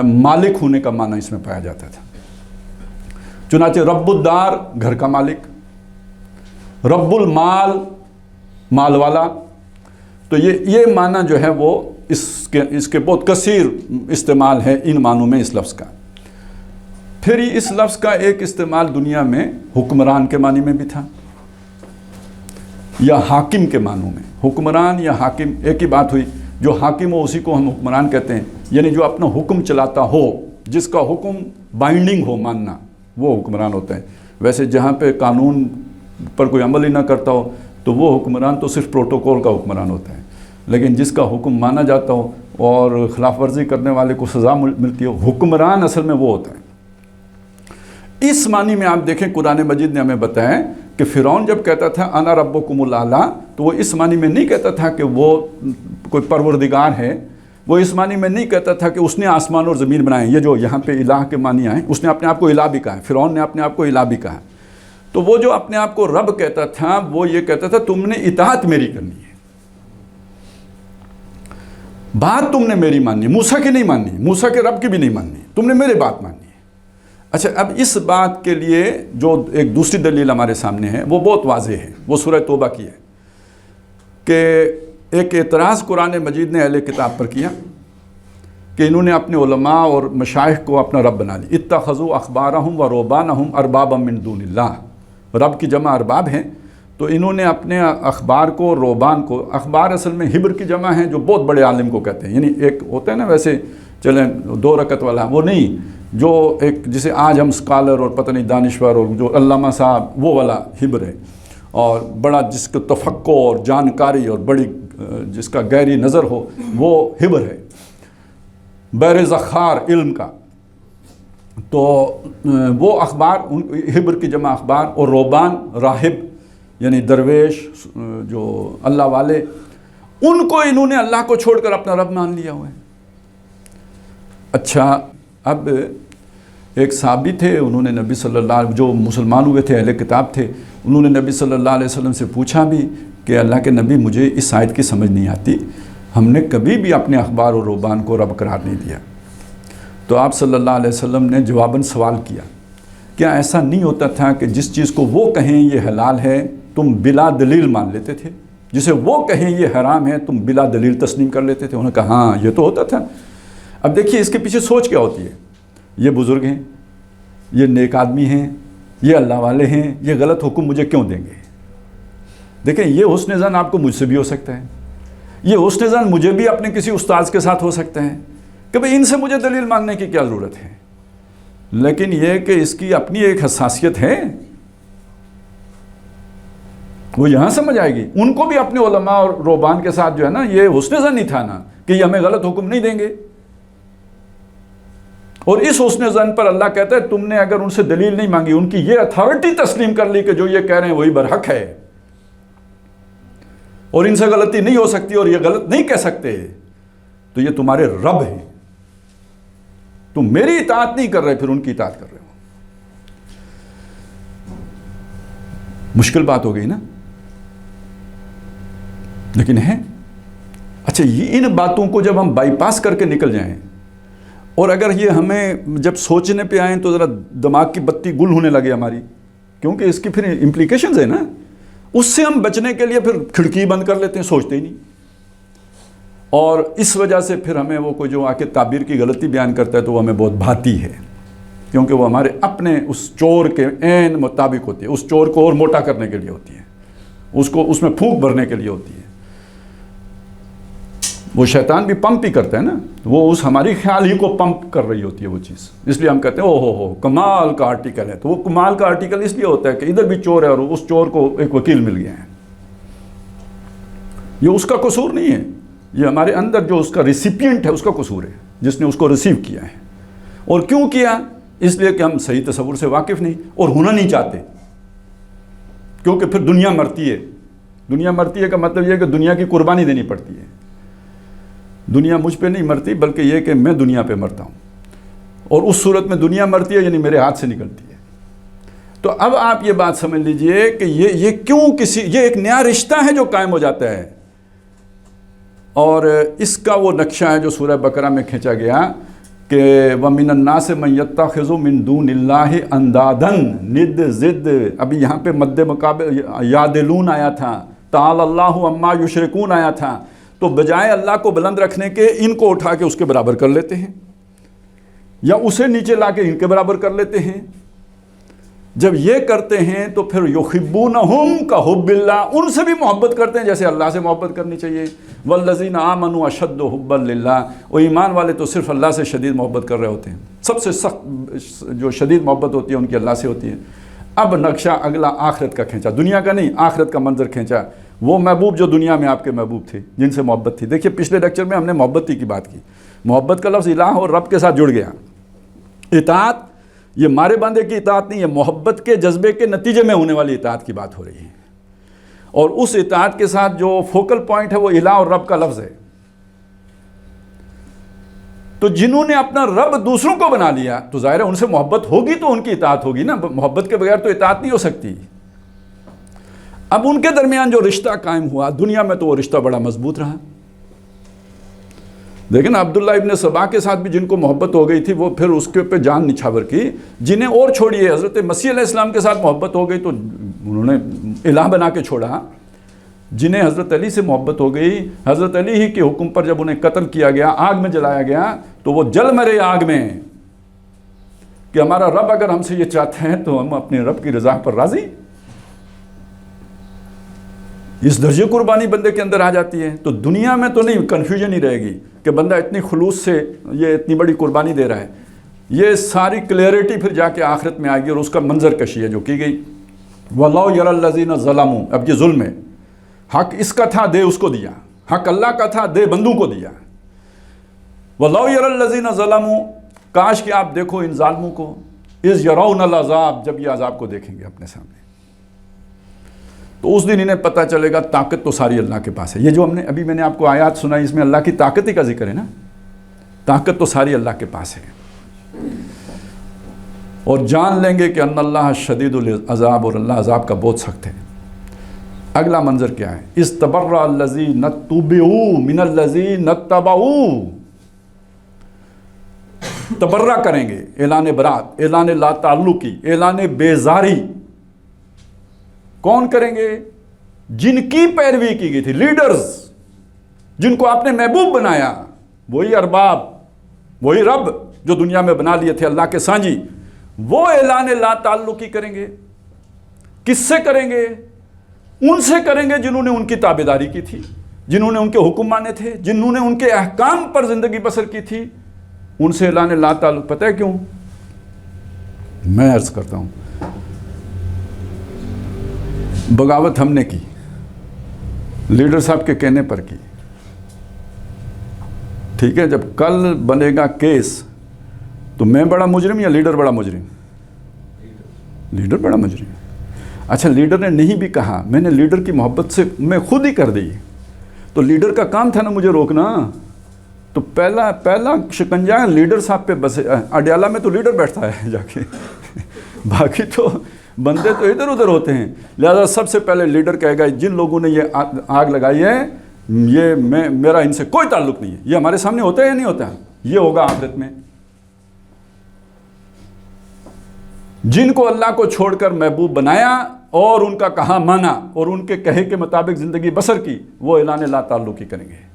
مالک ہونے کا معنی اس میں پایا جاتا تھا۔ چنانچہ رب الدار، گھر کا مالک، رب المال، مال والا، تو یہ معنی جو ہے وہ اس کے بہت کثیر استعمال ہے ان معنوں میں اس لفظ کا۔ پھر اس لفظ کا ایک استعمال دنیا میں حکمران کے معنی میں بھی تھا یا حاکم کے معنوں میں۔ حکمران یا حاکم ایک ہی بات ہوئی، جو حاکم ہو اسی کو ہم حکمران کہتے ہیں، یعنی جو اپنا حکم چلاتا ہو، جس کا حکم بائنڈنگ ہو، ماننا، وہ حکمران ہوتا ہے۔ ویسے جہاں پہ قانون پر کوئی عمل ہی نہ کرتا ہو تو وہ حکمران تو صرف پروٹوکول کا حکمران ہوتا ہے، لیکن جس کا حکم مانا جاتا ہو اور خلاف ورزی کرنے والے کو سزا ملتی ہو، حکمران اصل میں وہ ہوتا ہے۔ اس معنی میں آپ دیکھیں قرآن مجید نے ہمیں بتایا کہ فرعون جب کہتا تھا انا ربکم الاعلیٰ، تو وہ اس معنی میں نہیں کہتا تھا کہ وہ کوئی پروردگار ہے، وہ اس معنی میں نہیں کہتا تھا کہ اس نے آسمان اور زمین بنائے، یہ جو یہاں پہ الہ کے معنی آئے، اس نے اپنے آپ کو الہ بھی کہا ہے، فرعون نے اپنے آپ کو الہ بھی کہا ہے۔ تو وہ جو اپنے آپ کو رب کہتا تھا وہ یہ کہتا تھا تم نے اطاعت میری کرنی ہے، بات تم نے میری ماننی ہے، موسیٰ کی نہیں ماننی، موسیٰ کے رب کی بھی نہیں ماننی، تم نے میرے بات ماننی ہے۔ اچھا، اب اس بات کے لیے جو ایک دوسری دلیل ہمارے سامنے ہے وہ بہت واضح ہے، وہ سورہ توبہ کی ہے کہ ایک اعتراض قرآن مجید نے اہل کتاب پر کیا کہ انہوں نے اپنے علماء اور مشائخ کو اپنا رب بنا لی، اتخذوا احبارہم و رہبانہم اربابا من دون اللہ، رب کی جمع ارباب ہیں، تو انہوں نے اپنے اخبار کو، روبان کو، اخبار اصل میں ہبر کی جمع ہیں جو بہت بڑے عالم کو کہتے ہیں، یعنی ایک ہوتا ہے نا ویسے چلیں 2 رکعت والا، وہ نہیں، جو ایک جسے آج ہم اسکالر اور پتہ نہیں دانشور اور جو علامہ صاحب وہ والا ہبر ہے، اور بڑا جس کو تفقع اور جانکاری اور بڑی جس کا گہری نظر ہو وہ ہبر ہے، بیر ذخار علم کا۔ تو وہ اخبار، ہبر کی جمع اخبار، اور روبان راہب یعنی درویش جو اللہ والے، ان کو انہوں نے اللہ کو چھوڑ کر اپنا رب مان لیا ہوا ہے۔ اچھا، اب ایک صحابی تھے، انہوں نے نبی صلی اللہ علیہ وسلم، جو مسلمان ہوئے تھے، اہل کتاب تھے، انہوں نے نبی صلی اللہ علیہ وسلم سے پوچھا بھی کہ اللہ کے نبی مجھے اس آیت کی سمجھ نہیں آتی، ہم نے کبھی بھی اپنے اخبار اور روبان کو رب قرار نہیں دیا۔ تو آپ صلی اللہ علیہ وسلم نے جواباً سوال کیا، کیا ایسا نہیں ہوتا تھا کہ جس چیز کو وہ کہیں یہ حلال ہے تم بلا دلیل مان لیتے تھے، جسے وہ کہیں یہ حرام ہے تم بلا دلیل تسلیم کر لیتے تھے؟ انہوں نے کہا ہاں یہ تو ہوتا تھا۔ اب دیکھیے اس کے پیچھے سوچ کیا ہوتی ہے، یہ بزرگ ہیں، یہ نیک آدمی ہیں، یہ اللہ والے ہیں، یہ غلط حکم مجھے کیوں دیں گے؟ دیکھیں یہ حسن ظن آپ کو مجھ سے بھی ہو سکتا ہے، یہ حسن ظن مجھے بھی اپنے کسی استاذ کے ساتھ ہو سکتا ہے کہ بھئی ان سے مجھے دلیل مانگنے کی کیا ضرورت ہے، لیکن یہ کہ اس کی اپنی ایک حساسیت ہے، وہ یہاں سمجھ آئے گی۔ ان کو بھی اپنے علماء اور روبان کے ساتھ جو ہے نا یہ حسن ظن نہیں تھا نا کہ یہ ہمیں غلط حکم نہیں دیں گے، اور اس حسن ظن پر اللہ کہتا ہے تم نے اگر ان سے دلیل نہیں مانگی، ان کی یہ اتھارٹی تسلیم کر لی کہ جو یہ کہہ رہے ہیں وہی برحق ہے اور ان سے غلطی نہیں ہو سکتی اور یہ غلط نہیں کہہ سکتے، تو یہ تمہارے رب ہیں، تم میری اطاعت نہیں کر رہے پھر ان کی اطاعت کر رہے ہو۔ مشکل بات ہو گئی نا، لیکن ہے۔ اچھا، یہ ان باتوں کو جب ہم بائی پاس کر کے نکل جائیں اور اگر یہ ہمیں جب سوچنے پہ آئیں تو ذرا دماغ کی بتی گل ہونے لگے ہماری، کیونکہ اس کی پھر امپلیکیشنز ہیں نا، اس سے ہم بچنے کے لیے پھر کھڑکی بند کر لیتے ہیں، سوچتے ہی نہیں، اور اس وجہ سے پھر ہمیں وہ کوئی جو آ کے تعبیر کی غلطی بیان کرتا ہے تو وہ ہمیں بہت بھاتی ہے، کیونکہ وہ ہمارے اپنے اس چور کے عین مطابق ہوتی ہے، اس چور کو اور موٹا کرنے کے لیے ہوتی ہے، اس میں پھونک بھرنے کے لیے ہوتی ہے۔ وہ شیطان بھی پمپ ہی کرتا ہے نا، وہ اس ہماری خیال ہی کو پمپ کر رہی ہوتی ہے وہ چیز، اس لیے ہم کہتے ہیں او ہو کمال کا آرٹیکل ہے، تو وہ کمال کا آرٹیکل اس لیے ہوتا ہے کہ ادھر بھی چور ہے اور اس چور کو ایک وکیل مل گیا ہے۔ یہ اس کا قصور نہیں ہے، یہ ہمارے اندر جو اس کا ریسیپینٹ ہے اس کا قصور ہے، جس نے اس کو ریسیو کیا ہے۔ اور کیوں کیا؟ اس لیے کہ ہم صحیح تصور سے واقف نہیں اور ہونا نہیں چاہتے، کیونکہ پھر دنیا مرتی ہے۔ دنیا مرتی ہے کا مطلب یہ ہے کہ دنیا کی قربانی دینی پڑتی ہے۔ دنیا مجھ پہ نہیں مرتی بلکہ یہ کہ میں دنیا پہ مرتا ہوں، اور اس صورت میں دنیا مرتی ہے یعنی میرے ہاتھ سے نکلتی ہے۔ تو اب آپ یہ بات سمجھ لیجئے کہ یہ کیوں یہ ایک نیا رشتہ ہے جو قائم ہو جاتا ہے، اور اس کا وہ نقشہ ہے جو سورہ بقرہ میں کھینچا گیا کہ وَمِنَ النَّاسِ مَن يَتَّخِذُ مِن دُونِ اللَّهِ أَندَادًا ند ضد، ابھی یہاں پہ مد مقابل یعدلون آیا تھا، تعالی اللہ عما یشرکون آیا تھا، تو بجائے اللہ کو بلند رکھنے کے ان کو اٹھا کے اس کے برابر کر لیتے ہیں، یا اسے نیچے لا کے ان کے برابر کر لیتے ہیں۔ جب یہ کرتے ہیں تو پھر یحبونہم کحب اللہ، ان سے بھی محبت کرتے ہیں جیسے اللہ سے محبت کرنی چاہیے۔ والذین آمنوا اشد حبا للہ، وہ ایمان والے تو صرف اللہ سے شدید محبت کر رہے ہوتے ہیں، سب سے سخت جو شدید محبت ہوتی ہے ان کی اللہ سے ہوتی ہے۔ اب نقشہ اگلا آخرت کا کھینچا، دنیا کا نہیں، آخرت کا منظر کھینچا. وہ محبوب جو دنیا میں آپ کے محبوب تھے، جن سے محبت تھی. دیکھیے پچھلے لیکچر میں ہم نے محبت کی بات کی. محبت کا لفظ الہ اور رب کے ساتھ جڑ گیا. اطاعت یہ مارے باندھے کی اطاعت نہیں ہے، محبت کے جذبے کے نتیجے میں ہونے والی اطاعت کی بات ہو رہی ہے. اور اس اطاعت کے ساتھ جو فوکل پوائنٹ ہے وہ الہ اور رب کا لفظ ہے. تو جنہوں نے اپنا رب دوسروں کو بنا لیا تو ظاہر ہے ان سے محبت ہوگی تو ان کی اطاعت ہوگی نا. محبت کے بغیر تو اطاعت نہیں ہو سکتی. اب ان کے درمیان جو رشتہ قائم ہوا دنیا میں تو وہ رشتہ بڑا مضبوط رہا. دیکھیں نا عبداللہ ابن سبا کے ساتھ بھی جن کو محبت ہو گئی تھی وہ پھر اس کے پہ جان نچھاور کی. جنہیں اور چھوڑیے، حضرت مسیح علیہ السلام کے ساتھ محبت ہو گئی تو انہوں نے الہ بنا کے چھوڑا. جنہیں حضرت علی سے محبت ہو گئی، حضرت علی ہی کے حکم پر جب انہیں قتل کیا گیا، آگ میں جلایا گیا تو وہ جل مرے آگ میں کہ ہمارا رب اگر ہم سے یہ چاہتے ہیں تو ہم اپنے رب کی رضا پر راضی. اس درجے قربانی بندے کے اندر آ جاتی ہے. تو دنیا میں تو نہیں، کنفیوژن ہی رہے گی کہ بندہ اتنی خلوص سے یہ اتنی بڑی قربانی دے رہا ہے. یہ ساری کلیئرٹی پھر جا کے آخرت میں آئے گی اور اس کا منظر کشی ہے جو کی گئی. وَاللَّهُ يَرَى الَّذِينَ ظَلَمُوا. اب یہ ظلم ہے. حق اس کا تھا، دے اس کو دیا. حق اللہ کا تھا، دے بندوں کو دیا. وَاللَّهُ يَرَى الَّذِينَ ظَلَمُوا. کاش کہ آپ دیکھو ان ظالموں کو، اِذْ يَرَوْنَ الْعَذَابَ، جب یہ عذاب کو دیکھیں گے اپنے سامنے تو اس دن انہیں پتہ چلے گا طاقت تو ساری اللہ کے پاس ہے. یہ جو میں نے آپ کو آیات سنائی اس میں اللہ کی طاقت ہی کا ذکر ہے نا. طاقت تو ساری اللہ کے پاس ہے. اور جان لیں گے کہ ان اللہ شدید العذاب، اور اللہ عذاب کا بہت سخت ہے. اگلا منظر کیا ہے؟ استبرأ الذین اتبعوا من الذین اتبعوا. تبرہ کریں گے، اعلان برات، اعلان لا تعلقی، اعلان بیزاری. کون کریں گے؟ جن کی پیروی کی گئی تھی، لیڈرز، جن کو آپ نے محبوب بنایا، وہی ارباب، وہی رب جو دنیا میں بنا لیے تھے اللہ کے سانجی، وہ اعلان لا تعلقی کریں گے. کس سے کریں گے؟ ان سے کریں گے جنہوں نے ان کی تابعداری کی تھی، جنہوں نے ان کے حکم مانے تھے، جنہوں نے ان کے احکام پر زندگی بسر کی تھی. ان سے اعلان لا تعلق. پتہ ہے کیوں؟ میں عرض کرتا ہوں، بغاوت ہم نے کی، لیڈر صاحب کے کہنے پر کی. ٹھیک ہے، جب کل بنے گا کیس تو میں بڑا مجرم یا لیڈر بڑا مجرم؟ لیڈر بڑا مجرم. اچھا لیڈر نے نہیں بھی کہا، میں نے لیڈر کی محبت سے میں خود ہی کر دی تو لیڈر کا کام تھا نا مجھے روکنا. تو پہلا شکنجہ لیڈر صاحب پہ بس. اڈیالہ میں تو لیڈر بیٹھتا ہے جا کے، باقی تو بندے تو ادھر ادھر ہوتے ہیں. لہذا سب سے پہلے لیڈر کہے گا جن لوگوں نے یہ آگ لگائی ہے یہ میرا ان سے کوئی تعلق نہیں ہے. یہ ہمارے سامنے ہوتا ہے یا نہیں ہوتا؟ یہ ہوگا آخرت میں. جن کو اللہ کو چھوڑ کر محبوب بنایا اور ان کا کہا مانا اور ان کے کہے کے مطابق زندگی بسر کی، وہ اعلان لا تعلقی کریں گے.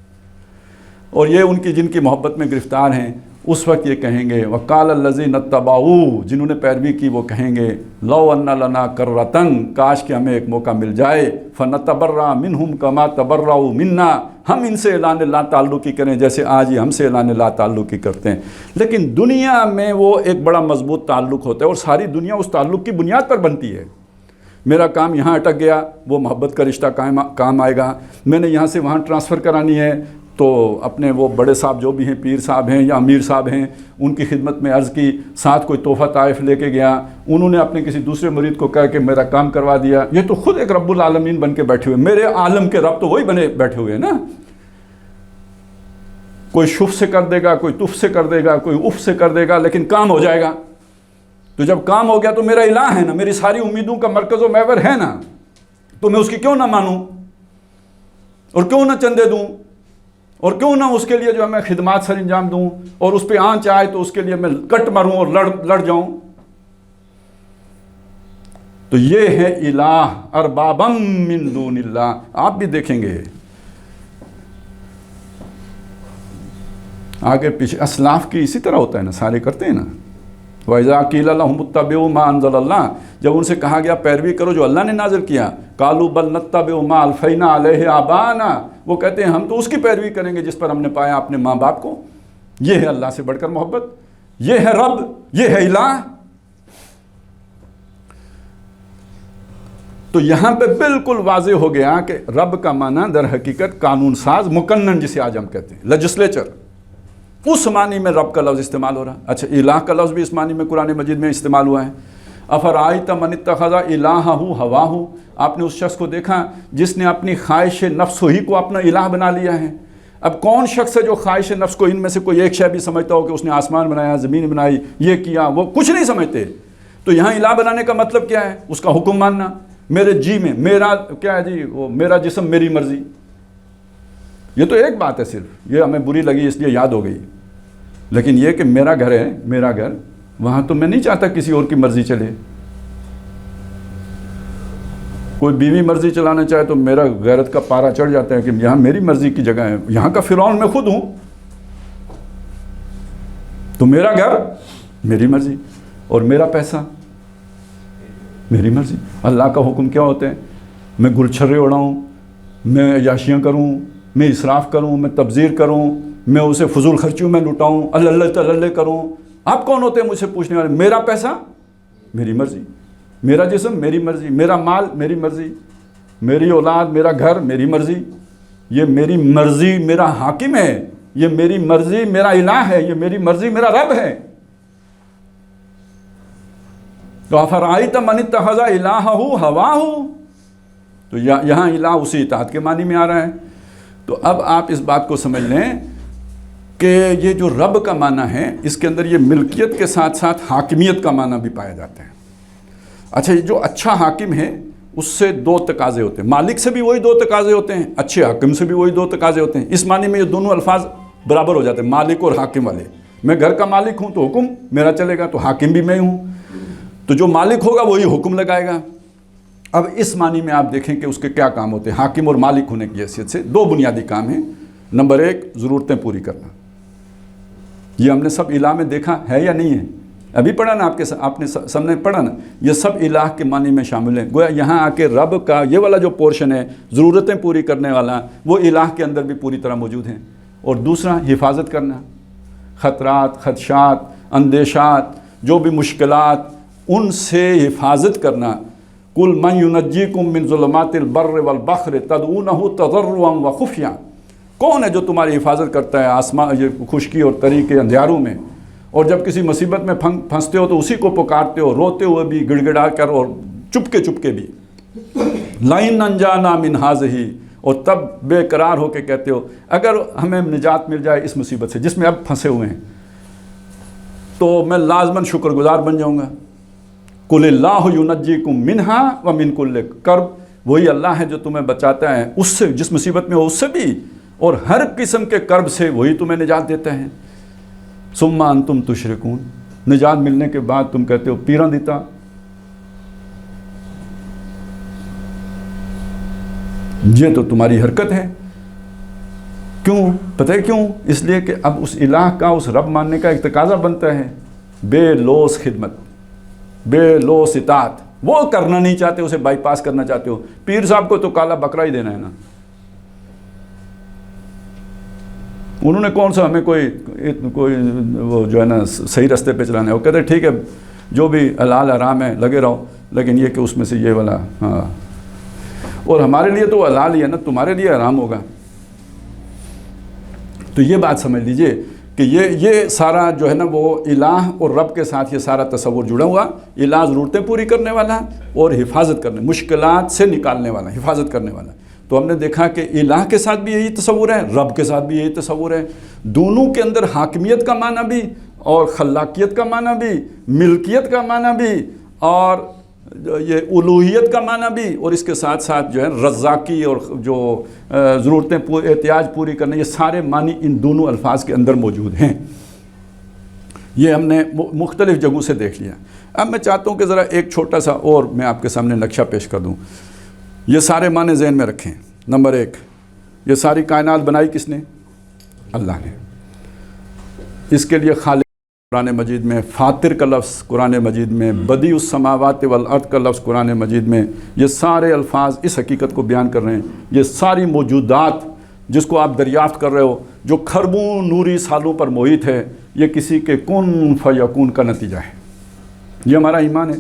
اور یہ ان کی جن کی محبت میں گرفتار ہیں اس وقت یہ کہیں گے وقال الذین اتبعوا، جنہوں نے پیروی کی وہ کہیں گے لو ان لنا کرۃ، کاش کہ ہمیں ایک موقع مل جائے، فنتبرأ منہم کما تبرؤوا منا، ہم ان سے اعلان لا تعلقی کریں جیسے آج ہی ہم سے اعلان لا تعلقی کرتے ہیں. لیکن دنیا میں وہ ایک بڑا مضبوط تعلق ہوتا ہے اور ساری دنیا اس تعلق کی بنیاد پر بنتی ہے. میرا کام یہاں اٹک گیا، وہ محبت کا رشتہ کام آئے گا. میں نے یہاں سے وہاں ٹرانسفر کرانی ہے تو اپنے وہ بڑے صاحب جو بھی ہیں، پیر صاحب ہیں یا امیر صاحب ہیں، ان کی خدمت میں عرض کی، ساتھ کوئی تحفہ طائف لے کے گیا، انہوں نے اپنے کسی دوسرے مرید کو کہا کہ میرا کام کروا دیا. یہ تو خود ایک رب العالمین بن کے بیٹھے ہوئے، میرے عالم کے رب تو وہی بنے بیٹھے ہوئے ہیں نا. کوئی شف سے کر دے گا، کوئی تف سے کر دے گا، کوئی اف سے کر دے گا، لیکن کام ہو جائے گا. تو جب کام ہو گیا تو میرا الہ ہے نا، میری ساری امیدوں کا مرکز و محور ہے نا، تو میں اس کی کیوں نہ مانوں اور کیوں نہ چندے دوں اور کیوں نہ اس کے لیے جو ہے میں خدمات سر انجام دوں، اور اس پہ آنچ آئے تو اس کے لیے میں کٹ ماروں اور لڑ جاؤں. تو یہ ہے الہ اربابم من دون اللہ. آپ بھی دیکھیں گے آگے پیچھے اسلاف کی اسی طرح ہوتا ہے نا، سارے کرتے ہیں نا. وَإِذَا قِيلَ لَهُمُ اتَّبِعُوا مَا أَنزَلَ اللَّهُ، جب ان سے کہا گیا پیروی کرو جو اللہ نے نازل کیا، قَالُوا بَلْ نَتَّبِعُ مَا أَلْفَيْنَا عَلَيْهِ آبَاءَنَا، وہ کہتے ہیں ہم تو اس کی پیروی کریں گے جس پر ہم نے پایا اپنے ماں باپ کو. یہ ہے اللہ سے بڑھ کر محبت، یہ ہے رب، یہ ہے الہ. تو یہاں پہ بالکل واضح ہو گیا کہ رب کا معنی در حقیقت قانون ساز، مقنن جسے آج ہم کہتے ہیں، لیجسلیچر، اس معنی میں رب کا لفظ استعمال ہو رہا ہے۔ اچھا، الہ کا لفظ بھی اس معنی میں قرآن مجید میں استعمال ہوا ہے۔ افرائیت من اتخذ الہہ ہواہ، آپ نے اس شخص کو دیکھا جس نے اپنی خواہش نفس ہی کو اپنا الہ بنا لیا ہے۔ اب کون شخص ہے جو خواہش نفس کو ان میں سے کوئی ایک شے بھی سمجھتا ہو کہ اس نے آسمان بنایا، زمین بنائی، یہ کیا، وہ کچھ نہیں سمجھتے؟ تو یہاں الہ بنانے کا مطلب کیا ہے؟ اس کا حکم ماننا، میرے جی میں، میرا کیا ہے جی، وہ میرا جسم میری مرضی۔ یہ تو ایک بات ہے صرف، یہ ہمیں بری لگی اس لیے یاد ہو گئی، لیکن یہ کہ میرا گھر ہے، میرا گھر، وہاں تو میں نہیں چاہتا کسی اور کی مرضی چلے۔ کوئی بیوی مرضی چلانا چاہے تو میرا غیرت کا پارا چڑھ جاتا ہے کہ یہاں میری مرضی کی جگہ ہے، یہاں کا فرعون میں خود ہوں، تو میرا گھر میری مرضی اور میرا پیسہ میری مرضی۔ اللہ کا حکم کیا ہوتے ہیں؟ میں گلچھرے اڑاؤں، میں عیاشیاں کروں، میں اسراف کروں، میں تبذیر کروں، میں اسے فضول خرچیوں میں لٹاؤں، اللہ تللہ کروں۔ آپ کون ہوتے ہیں مجھ سے پوچھنے والے؟ میرا پیسہ میری مرضی، میرا جسم میری مرضی، میرا مال میری مرضی، میری اولاد، میرا گھر میری مرضی۔ یہ میری مرضی میرا حاکم ہے، یہ میری مرضی میرا الہ ہے، یہ میری مرضی میرا رب ہے۔ تو افرائیت من اتخذ الہہ ہواہ، تو یہاں الہ اسی اطاعت کے معنی میں آ رہا ہے۔ تو اب آپ اس بات کو سمجھ لیں کہ یہ جو رب کا معنی ہے، اس کے اندر یہ ملکیت کے ساتھ ساتھ حاکمیت کا معنی بھی پایا جاتا ہے۔ اچھا، یہ جو اچھا حاکم ہے اس سے دو تقاضے ہوتے ہیں، مالک سے بھی وہی دو تقاضے ہوتے ہیں، اچھے حاکم سے بھی وہی دو تقاضے ہوتے ہیں۔ اس معنی میں یہ دونوں الفاظ برابر ہو جاتے ہیں، مالک اور حاکم والے۔ میں گھر کا مالک ہوں تو حکم میرا چلے گا، تو حاکم بھی میں ہوں، تو جو مالک ہوگا وہی حکم لگائے گا۔ اب اس معنی میں آپ دیکھیں کہ اس کے کیا کام ہوتے ہیں۔ حاکم اور مالک ہونے کی حیثیت سے دو بنیادی کام ہیں۔ نمبر ایک، ضرورتیں پوری کرنا۔ یہ ہم نے سب الہ میں دیکھا ہے یا نہیں ہے؟ ابھی پڑھا نا، آپ نے سامنے پڑھا نا، یہ سب الہ کے معنی میں شامل ہیں۔ گویا یہاں آ کے رب کا یہ والا جو پورشن ہے، ضرورتیں پوری کرنے والا، وہ الہ کے اندر بھی پوری طرح موجود ہیں۔ اور دوسرا، حفاظت کرنا، خطرات، خدشات، اندیشات، جو بھی مشکلات، ان سے حفاظت کرنا۔ قُلْ مَنْ يُنَجِّيكُم مِّن ظُلُمَاتِ الْبَرِّ وَالْبَحْرِ تَدْعُونَهُ تَضَرُّعًا وَخُفْيًا، کون ہے جو تمہاری حفاظت کرتا ہے آسمان، یہ خشکی اور تری کے اندھیاروں میں، اور جب کسی مصیبت میں پھنستے ہو تو اسی کو پکارتے ہو، روتے ہوئے بھی، گڑ گڑا کر اور چپکے چپکے بھی۔ لَئِنْ أَنْجَانَا مِنْ هَٰذِهِ، اور تب بے قرار ہو کے کہتے ہو اگر ہمیں نجات مل جائے اس مصیبت سے جس میں اب پھنسے ہوئے ہیں تو میں لازماً شکر گزار بن جاؤں گا۔ قُلِ اللَّهُ يُنَجِّيكُم مِّنْهَا وَمِنْ كُلِّ كَرْبٍ، وہی اللہ ہے جو تمہیں بچاتا ہے اس سے، جس مصیبت میں ہو اس سے بھی، اور ہر قسم کے کرب سے وہی تمہیں نجات دیتا ہے۔ ثُمَّ أَنْتُمْ تُشْرِكُونَ، نجات ملنے کے بعد تم کہتے ہو پیراں دیتا۔ یہ تو تمہاری حرکت ہے۔ کیوں؟ پتہ ہے کیوں؟ اس لیے کہ اب اس الہ کا، اس رب ماننے کا ایک تقاضا بنتا ہے، بے لوث خدمت، بے لوث اطاعت۔ وہ کرنا نہیں چاہتے، اسے بائی پاس کرنا چاہتے ہو۔ پیر صاحب کو تو کالا بکرا ہی دینا ہے نا، انہوں نے کون سا ہمیں کوئی وہ جو ہے نا صحیح راستے پہ چلانا ہے۔ وہ کہتے ہیں ٹھیک ہے جو بھی حلال حرام ہے لگے رہو، لیکن یہ کہ اس میں سے یہ والا، ہاں، اور ہمارے لیے تو حلال ہی ہے نا، تمہارے لیے حرام ہوگا۔ تو یہ بات سمجھ لیجئے کہ یہ سارا جو ہے نا وہ الہ اور رب کے ساتھ یہ سارا تصور جڑا ہوا۔ الہ ضرورتیں پوری کرنے والا اور حفاظت کرنے، مشکلات سے نکالنے والا، حفاظت کرنے والا۔ تو ہم نے دیکھا کہ الہ کے ساتھ بھی یہی تصور ہے، رب کے ساتھ بھی یہی تصور ہے۔ دونوں کے اندر حاکمیت کا معنی بھی اور خلاقیت کا معنی بھی، ملکیت کا معنی بھی اور یہ الوہیت کا معنی بھی، اور اس کے ساتھ ساتھ جو ہے رزاقی اور جو ضرورتیں احتیاج پوری کرنے، یہ سارے معنی ان دونوں الفاظ کے اندر موجود ہیں۔ یہ ہم نے مختلف جگہوں سے دیکھ لیا۔ اب میں چاہتا ہوں کہ ذرا ایک چھوٹا سا اور میں آپ کے سامنے نقشہ پیش کر دوں۔ یہ سارے معنی ذہن میں رکھیں۔ نمبر ایک، یہ ساری کائنات بنائی کس نے؟ اللہ نے۔ اس کے لیے خالق قرآن مجید میں، فاطر کا لفظ قرآن مجید میں، بدیع السماوات والارض کا لفظ قرآن مجید میں، یہ سارے الفاظ اس حقیقت کو بیان کر رہے ہیں۔ یہ ساری موجودات جس کو آپ دریافت کر رہے ہو، جو کھربوں نوری سالوں پر محیط ہے، یہ کسی کے کن فیکون کا نتیجہ ہے۔ یہ ہمارا ایمان ہے۔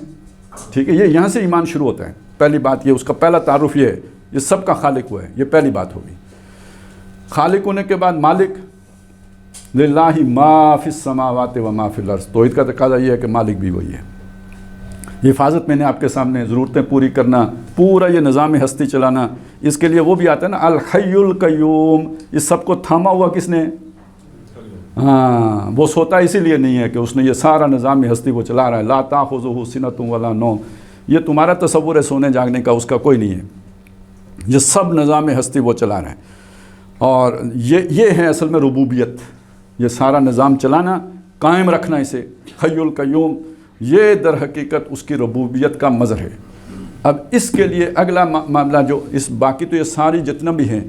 ٹھیک ہے، یہ یہاں سے ایمان شروع ہوتا ہے. پہلی بات یہ، اس کا پہلا تعارف یہ ہے، یہ سب کا خالق ہوا ہے، یہ پہلی بات ہوگی. خالق ہونے کے بعد مالک، للہ ما فی السماوات و ما فی الارض. توحید کا تقاضا یہ ہے کہ مالک بھی وہی ہے. حفاظت میں نے آپ کے سامنے ضرورتیں پوری کرنا، پورا یہ نظام ہستی چلانا، اس کے لیے وہ بھی آتا ہے نا الحی القیوم. اس سب کو تھاما ہوا کس نے؟ ہاں، وہ سوتا اسی لیے نہیں ہے کہ اس نے یہ سارا نظام ہستی وہ چلا رہا ہے. لا تاخذہ سنۃ ولا نوم. یہ تمہارا تصور ہے سونے جاگنے کا، اس کا کوئی نہیں ہے. یہ سب نظام ہستی وہ چلا رہا ہے. اور یہ ہے اصل میں ربوبیت. یہ سارا نظام چلانا، قائم رکھنا اسے، حی القیوم، یہ در حقیقت اس کی ربوبیت کا مظہر ہے. اب اس کے لیے اگلا معاملہ جو اس باقی تو یہ ساری جتنا بھی ہیں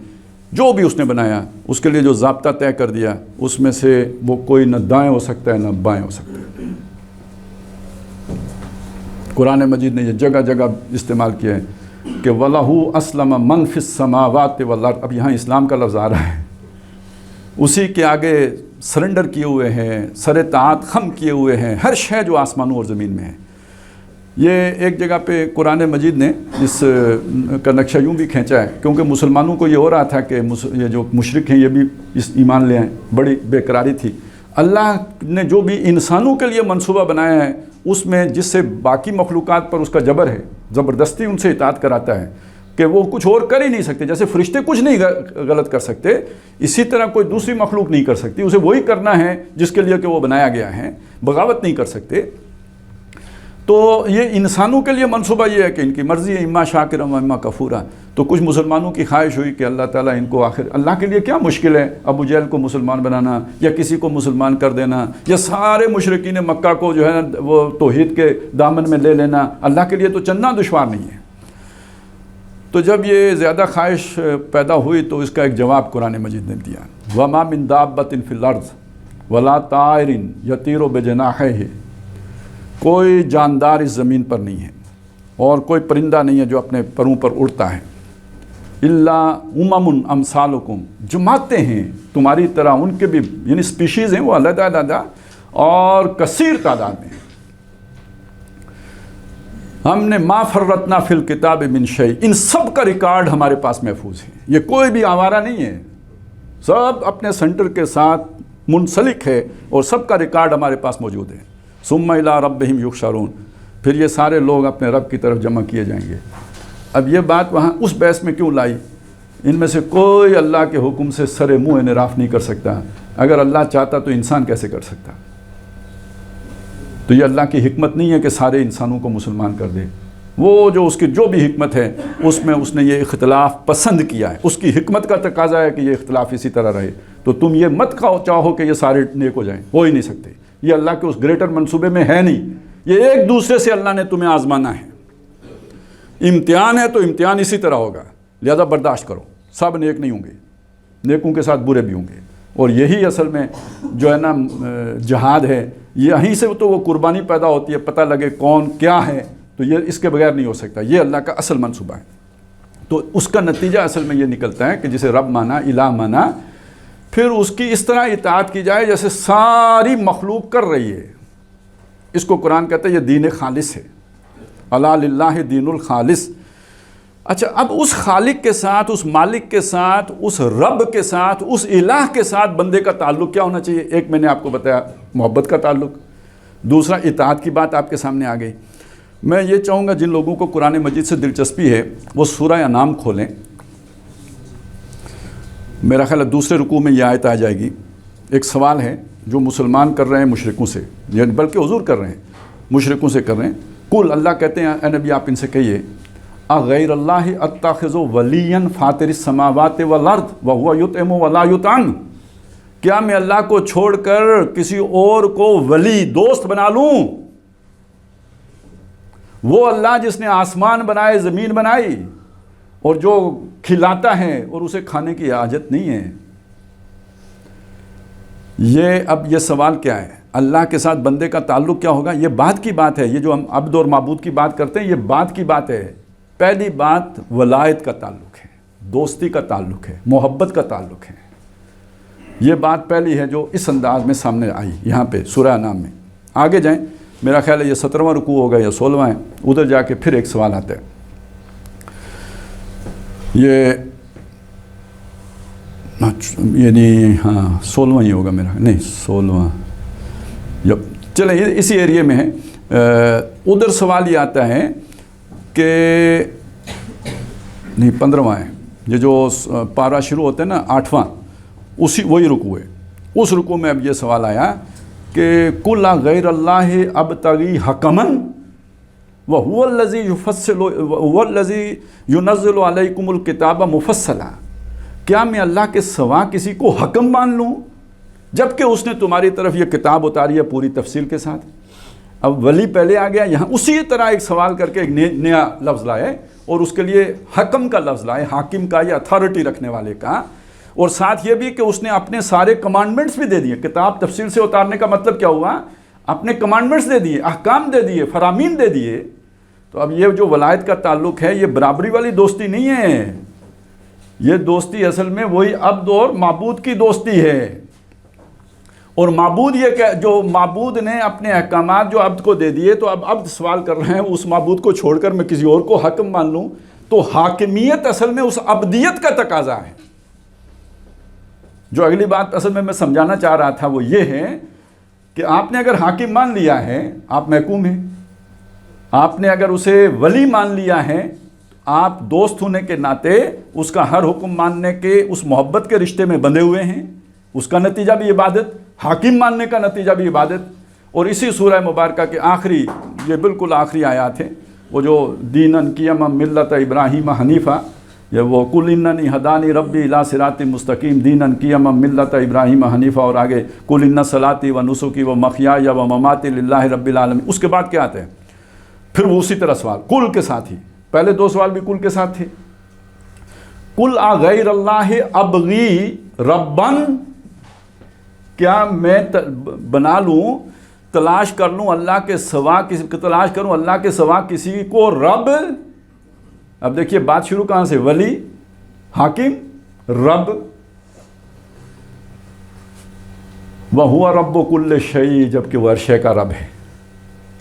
جو بھی اس نے بنایا، اس کے لیے جو ضابطہ طے کر دیا، اس میں سے وہ کوئی نہ دائیں ہو سکتا ہے نہ بائیں ہو سکتا ہے. قرآن مجید نے یہ جگہ جگہ استعمال کیا ہے کہ وَلَهُ أَسْلَمَ مَنْ فِي السَّمَاوَاتِ وَالْأَرْضِ. اب یہاں اسلام کا لفظ آ رہا ہے. اسی کے آگے سرنڈر کیے ہوئے ہیں، سر طاعت خم کیے ہوئے ہیں ہر شے جو آسمانوں اور زمین میں ہے. یہ ایک جگہ پہ قرآن مجید نے اس کا نقشہ یوں بھی کھینچا ہے، کیونکہ مسلمانوں کو یہ ہو رہا تھا کہ یہ جو مشرک ہیں یہ بھی اس ایمان لے آئیں، بڑی بے قراری تھی. اللہ نے جو بھی انسانوں کے لیے منصوبہ بنایا ہے، اس میں جس سے باقی مخلوقات پر اس کا جبر ہے، زبردستی ان سے اطاعت کراتا ہے کہ وہ کچھ اور کر ہی نہیں سکتے. جیسے فرشتے کچھ نہیں غلط کر سکتے، اسی طرح کوئی دوسری مخلوق نہیں کر سکتی. اسے وہی کرنا ہے جس کے لیے کہ وہ بنایا گیا ہے، بغاوت نہیں کر سکتے. تو یہ انسانوں کے لیے منصوبہ یہ ہے کہ ان کی مرضی ہے، اما شاکرا و اما کفورا. تو کچھ مسلمانوں کی خواہش ہوئی کہ اللہ تعالیٰ ان کو آخر، اللہ کے لیے کیا مشکل ہے ابو جہل کو مسلمان بنانا یا کسی کو مسلمان کر دینا یا سارے مشرکین مکہ کو جو ہے نا وہ توحید کے دامن میں لے لینا. اللہ کے لیے تو چندنا دشوار نہیں ہے. تو جب یہ زیادہ خواہش پیدا ہوئی تو اس کا ایک جواب قرآن مجید نے دیا، وَمَا مِن دَابَّةٍ فِي الْأَرْضِ وَلَا طَائِرٍ يَطِيرُ بِجَنَاحَيْهِ. کوئی جاندار اس زمین پر نہیں ہے اور کوئی پرندہ نہیں ہے جو اپنے پروں پر اڑتا ہے. الا امم امثالکم، جماعتیں ہیں تمہاری طرح، ان کے بھی یعنی اسپیشیز ہیں وہ علیحدہ علیحدہ اور کثیر تعداد میں. ہم نے ما فرطنا فی الکتاب من شیء، ان سب کا ریکارڈ ہمارے پاس محفوظ ہے. یہ کوئی بھی آوارہ نہیں ہے، سب اپنے سینٹر کے ساتھ منسلک ہے اور سب کا ریکارڈ ہمارے پاس موجود ہے. ثم الی ربہم یحشرون، پھر یہ سارے لوگ اپنے رب کی طرف جمع کیے جائیں گے. اب یہ بات وہاں اس بحث میں کیوں لائی؟ ان میں سے کوئی اللہ کے حکم سے سر منہ انحراف نہیں کر سکتا. اگر اللہ چاہتا تو انسان کیسے کر سکتا؟ تو یہ اللہ کی حکمت نہیں ہے کہ سارے انسانوں کو مسلمان کر دے. وہ جو اس کی جو بھی حکمت ہے اس میں اس نے یہ اختلاف پسند کیا ہے. اس کی حکمت کا تقاضا ہے کہ یہ اختلاف اسی طرح رہے. تو تم یہ مت چاہو کہ یہ سارے نیک ہو جائیں، ہو ہی نہیں سکتے. یہ اللہ کے اس گریٹر منصوبے میں ہے نہیں. یہ ایک دوسرے سے اللہ نے تمہیں آزمانا ہے. امتحان ہے تو امتحان اسی طرح ہوگا، لہذا برداشت کرو. سب نیک نہیں ہوں گے، نیکوں کے ساتھ برے بھی ہوں گے. اور یہی اصل میں جو ہے نا جہاد ہے. یہیں سے تو وہ قربانی پیدا ہوتی ہے، پتہ لگے کون کیا ہے. تو یہ اس کے بغیر نہیں ہو سکتا. یہ اللہ کا اصل منصوبہ ہے. تو اس کا نتیجہ اصل میں یہ نکلتا ہے کہ جسے رب مانا، الہ مانا، پھر اس کی اس طرح اطاعت کی جائے جیسے ساری مخلوق کر رہی ہے. اس کو قرآن کہتا ہے یہ دین خالص ہے. الا للہ دین الخالص. اچھا، اب اس خالق کے ساتھ، اس مالک کے ساتھ، اس رب کے ساتھ، اس الہ کے ساتھ بندے کا تعلق کیا ہونا چاہیے؟ ایک میں نے آپ کو بتایا محبت کا تعلق، دوسرا اطاعت کی بات آپ کے سامنے آ گئی. میں یہ چاہوں گا جن لوگوں کو قرآن مجید سے دلچسپی ہے وہ سورہ انعام کھولیں. میرا خیال ہے دوسرے رکوع میں یہ آیت آ جائے گی. ایک سوال ہے جو مسلمان کر رہے ہیں مشرکوں سے، یعنی بلکہ حضور کر رہے ہیں، مشرکوں سے کر رہے ہیں. قل، اللہ کہتے ہیں اے نبی آپ ان سے کہیے، اغیر اللہ اتخذ ولیا فاطر السماوات والارض وهو یطعم ولا یطعم. کیا میں اللہ کو چھوڑ کر کسی اور کو ولی، دوست بنا لوں؟ وہ اللہ جس نے آسمان بنائے، زمین بنائی، اور جو کھلاتا ہے اور اسے کھانے کی حاجت نہیں ہے. اب یہ سوال کیا ہے؟ اللہ کے ساتھ بندے کا تعلق کیا ہوگا؟ یہ بات کی بات ہے. یہ جو ہم عبد اور معبود کی بات کرتے ہیں، یہ بات کی بات ہے. پہلی بات ولایت کا تعلق ہے، دوستی کا تعلق ہے، محبت کا تعلق ہے. یہ بات پہلی ہے جو اس انداز میں سامنے آئی یہاں پہ سورہ انعام میں. آگے جائیں. میرا خیال ہے یہ 17واں رکوع ہوگا یا 16واں ہے، ادھر جا کے پھر ایک سوال آتا ہے، یہ یعنی ہاں 16واں ہی ہوگا میرا، نہیں 16واں، چلیں اسی ایریے میں ہے، ادھر سوال یہ آتا ہے کہ نہیں 15واں ہے، یہ جو پارہ شروع ہوتا ہے نا 8واں، وہی رکوع ہے، اس رکوع میں اب یہ سوال آیا کہ قُلْ غَيْرَ اللَّهِ أَبْتَغِي حَكَمًا وَهُوَ الَّذِي يُنَزِّلُ عَلَيْكُمُ الْكِتَابَ مُفَصَّلًا، کیا میں اللہ کے سوا کسی کو حکم مان لوں جبکہ اس نے تمہاری طرف یہ کتاب اتاری ہے پوری تفصیل کے ساتھ؟ اب ولی پہلے آ گیا، یہاں اسی طرح ایک سوال کر کے ایک نیا لفظ لائے اور اس کے لیے حکم کا لفظ لائے، حاکم کا یا اتھارٹی رکھنے والے کا، اور ساتھ یہ بھی کہ اس نے اپنے سارے کمانڈمنٹس بھی دے دیے۔ کتاب تفصیل سے اتارنے کا مطلب کیا ہوا؟ اپنے کمانڈمنٹس دے دیے، احکام دے دیے، فرامین دے دیے۔ تو اب یہ جو ولایت کا تعلق ہے یہ برابری والی دوستی نہیں ہے، یہ دوستی اصل میں وہی عبد اور معبود کی دوستی ہے، اور معبود یہ کہ جو معبود نے اپنے احکامات جو عبد کو دے دیے، تو اب عبد سوال کر رہے ہیں اس معبود کو چھوڑ کر میں کسی اور کو حاکم مان لوں، تو حاکمیت اصل میں اس عبدیت کا تقاضا ہے۔ جو اگلی بات اصل میں سمجھانا چاہ رہا تھا وہ یہ ہے کہ آپ نے اگر حاکم مان لیا ہے آپ محکوم ہیں، آپ نے اگر اسے ولی مان لیا ہے آپ دوست ہونے کے ناطے اس کا ہر حکم ماننے کے اس محبت کے رشتے میں بندھے ہوئے ہیں، اس کا نتیجہ بھی عبادت، حاکم ماننے کا نتیجہ بھی عبادت۔ اور اسی سورہ مبارکہ کے آخری، یہ بالکل آخری آیات ہیں، وہ جو دیناً قیما ملت ابراہیم حنیفہ، یہ وہ قل اننی ہدانی ربی الی صراط مستقیم دیناً قیما ملت ابراہیم حنیفہ، اور آگے قل ان صلاتی و نسکی و محیای و مماتی للہ رب العالمین۔ اس کے بعد کیا آتے ہیں؟ پھر وہ اسی طرح سوال کل کے ساتھ ہی، پہلے دو سوال بھی کل کے ساتھ تھے، قل اغیر اللہ ابغی ربن، کیا میں بنا لوں، تلاش کر لوں اللہ کے سوا تلاش کروں اللہ کے سوا کسی کو رب؟ اب دیکھیے بات شروع کہاں سے، ولی، حاکم، رب۔ وَهُوَ رَبُّ كُلِّ شَيْءٍ، جبکہ وہ ہر شے کا رب ہے،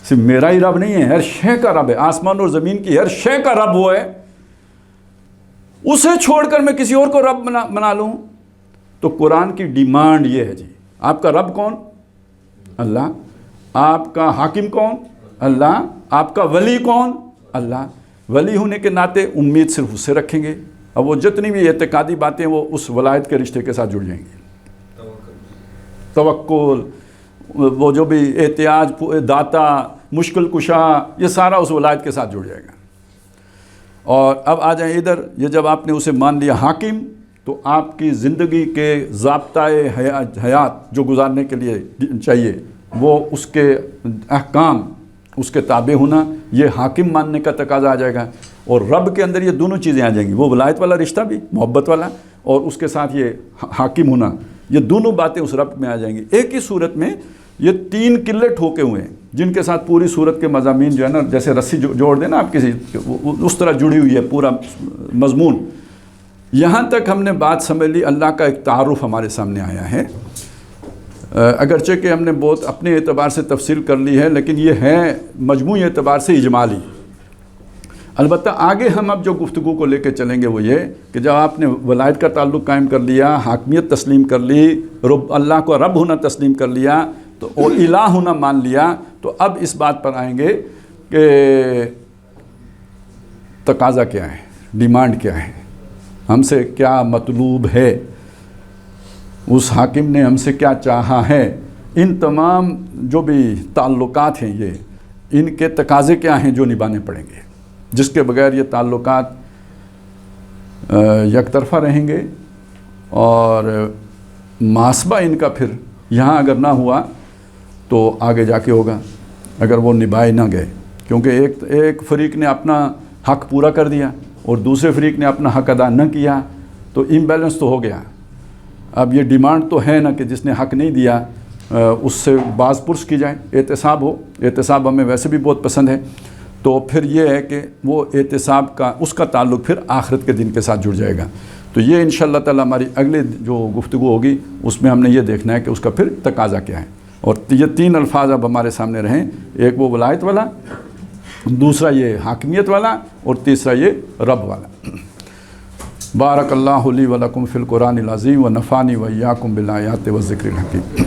صرف میرا ہی رب نہیں ہے، ہر شے کا رب ہے، آسمان اور زمین کی ہر شے کا رب وہ ہے، اسے چھوڑ کر میں کسی اور کو رب بنا لوں؟ تو قرآن کی ڈیمانڈ یہ ہے جی، آپ کا رب کون؟ اللہ۔ آپ کا حاکم کون؟ اللہ۔ آپ کا ولی کون؟ اللہ۔ ولی ہونے کے ناطے امید صرف اس سے رکھیں گے، اب وہ جتنی بھی اعتقادی باتیں وہ اس ولایت کے رشتے کے ساتھ جڑ جائیں گے، توکل، وہ جو بھی احتیاج داتا، مشکل کشا، یہ سارا اس ولایت کے ساتھ جڑ جائے گا۔ اور اب آ جائیں ادھر، یہ جب آپ نے اسے مان لیا حاکم، تو آپ کی زندگی کے ضابطۂ حیات جو گزارنے کے لیے چاہیے وہ اس کے احکام، اس کے تابع ہونا، یہ حاکم ماننے کا تقاضا آ جائے گا۔ اور رب کے اندر یہ دونوں چیزیں آ جائیں گی، وہ ولایت والا رشتہ بھی، محبت والا، اور اس کے ساتھ یہ حاکم ہونا، یہ دونوں باتیں اس رب میں آ جائیں گی۔ ایک ہی صورت میں یہ تین قلے ٹھوکے ہوئے ہیں جن کے ساتھ پوری صورت کے مضامین جو ہے نا، جیسے رسی جوڑ دیں نا آپ کسی، اس طرح جڑی ہوئی ہے پورا مضمون۔ یہاں تک ہم نے بات سمجھ لی، اللہ کا ایک تعارف ہمارے سامنے آیا ہے، اگرچہ کہ ہم نے بہت اپنے اعتبار سے تفصیل کر لی ہے، لیکن یہ ہے مجموعی اعتبار سے اجمالی۔ البتہ آگے ہم اب جو گفتگو کو لے کے چلیں گے وہ یہ کہ جب آپ نے ولایت کا تعلق قائم کر لیا، حاکمیت تسلیم کر لی، اللہ کو رب ہونا تسلیم کر لیا، تو اور الہ ہونا مان لیا، تو اب اس بات پر آئیں گے کہ تقاضا کیا ہے، ڈیمانڈ کیا ہے، ہم سے کیا مطلوب ہے، اس حاکم نے ہم سے کیا چاہا ہے، ان تمام جو بھی تعلقات ہیں یہ، ان کے تقاضے کیا ہیں جو نبھانے پڑیں گے، جس کے بغیر یہ تعلقات یک طرفہ رہیں گے، اور محاسبہ ان کا پھر یہاں اگر نہ ہوا تو آگے جا کے ہوگا اگر وہ نبھائے نہ گئے، کیونکہ ایک فریق نے اپنا حق پورا کر دیا اور دوسرے فریق نے اپنا حق ادا نہ کیا، تو امبیلنس تو ہو گیا۔ اب یہ ڈیمانڈ تو ہے نا کہ جس نے حق نہیں دیا اس سے باز پرس کی جائے، احتساب ہو، احتساب ہمیں ویسے بھی بہت پسند ہے، تو پھر یہ ہے کہ وہ احتساب کا اس کا تعلق پھر آخرت کے دن کے ساتھ جڑ جائے گا۔ تو یہ انشاءاللہ تعالی ہماری اگلی جو گفتگو ہوگی اس میں ہم نے یہ دیکھنا ہے کہ اس کا پھر تقاضا کیا ہے۔ اور یہ تین الفاظ اب ہمارے سامنے رہیں، ایک وہ ولایت والا، دوسرا یہ حاکمیت والا، اور تیسرا یہ رب والا۔ بارک اللہ لی و لکم فی القرآن العظیم و نفعنی و ایاکم بالآیات و ذکر الحکیم۔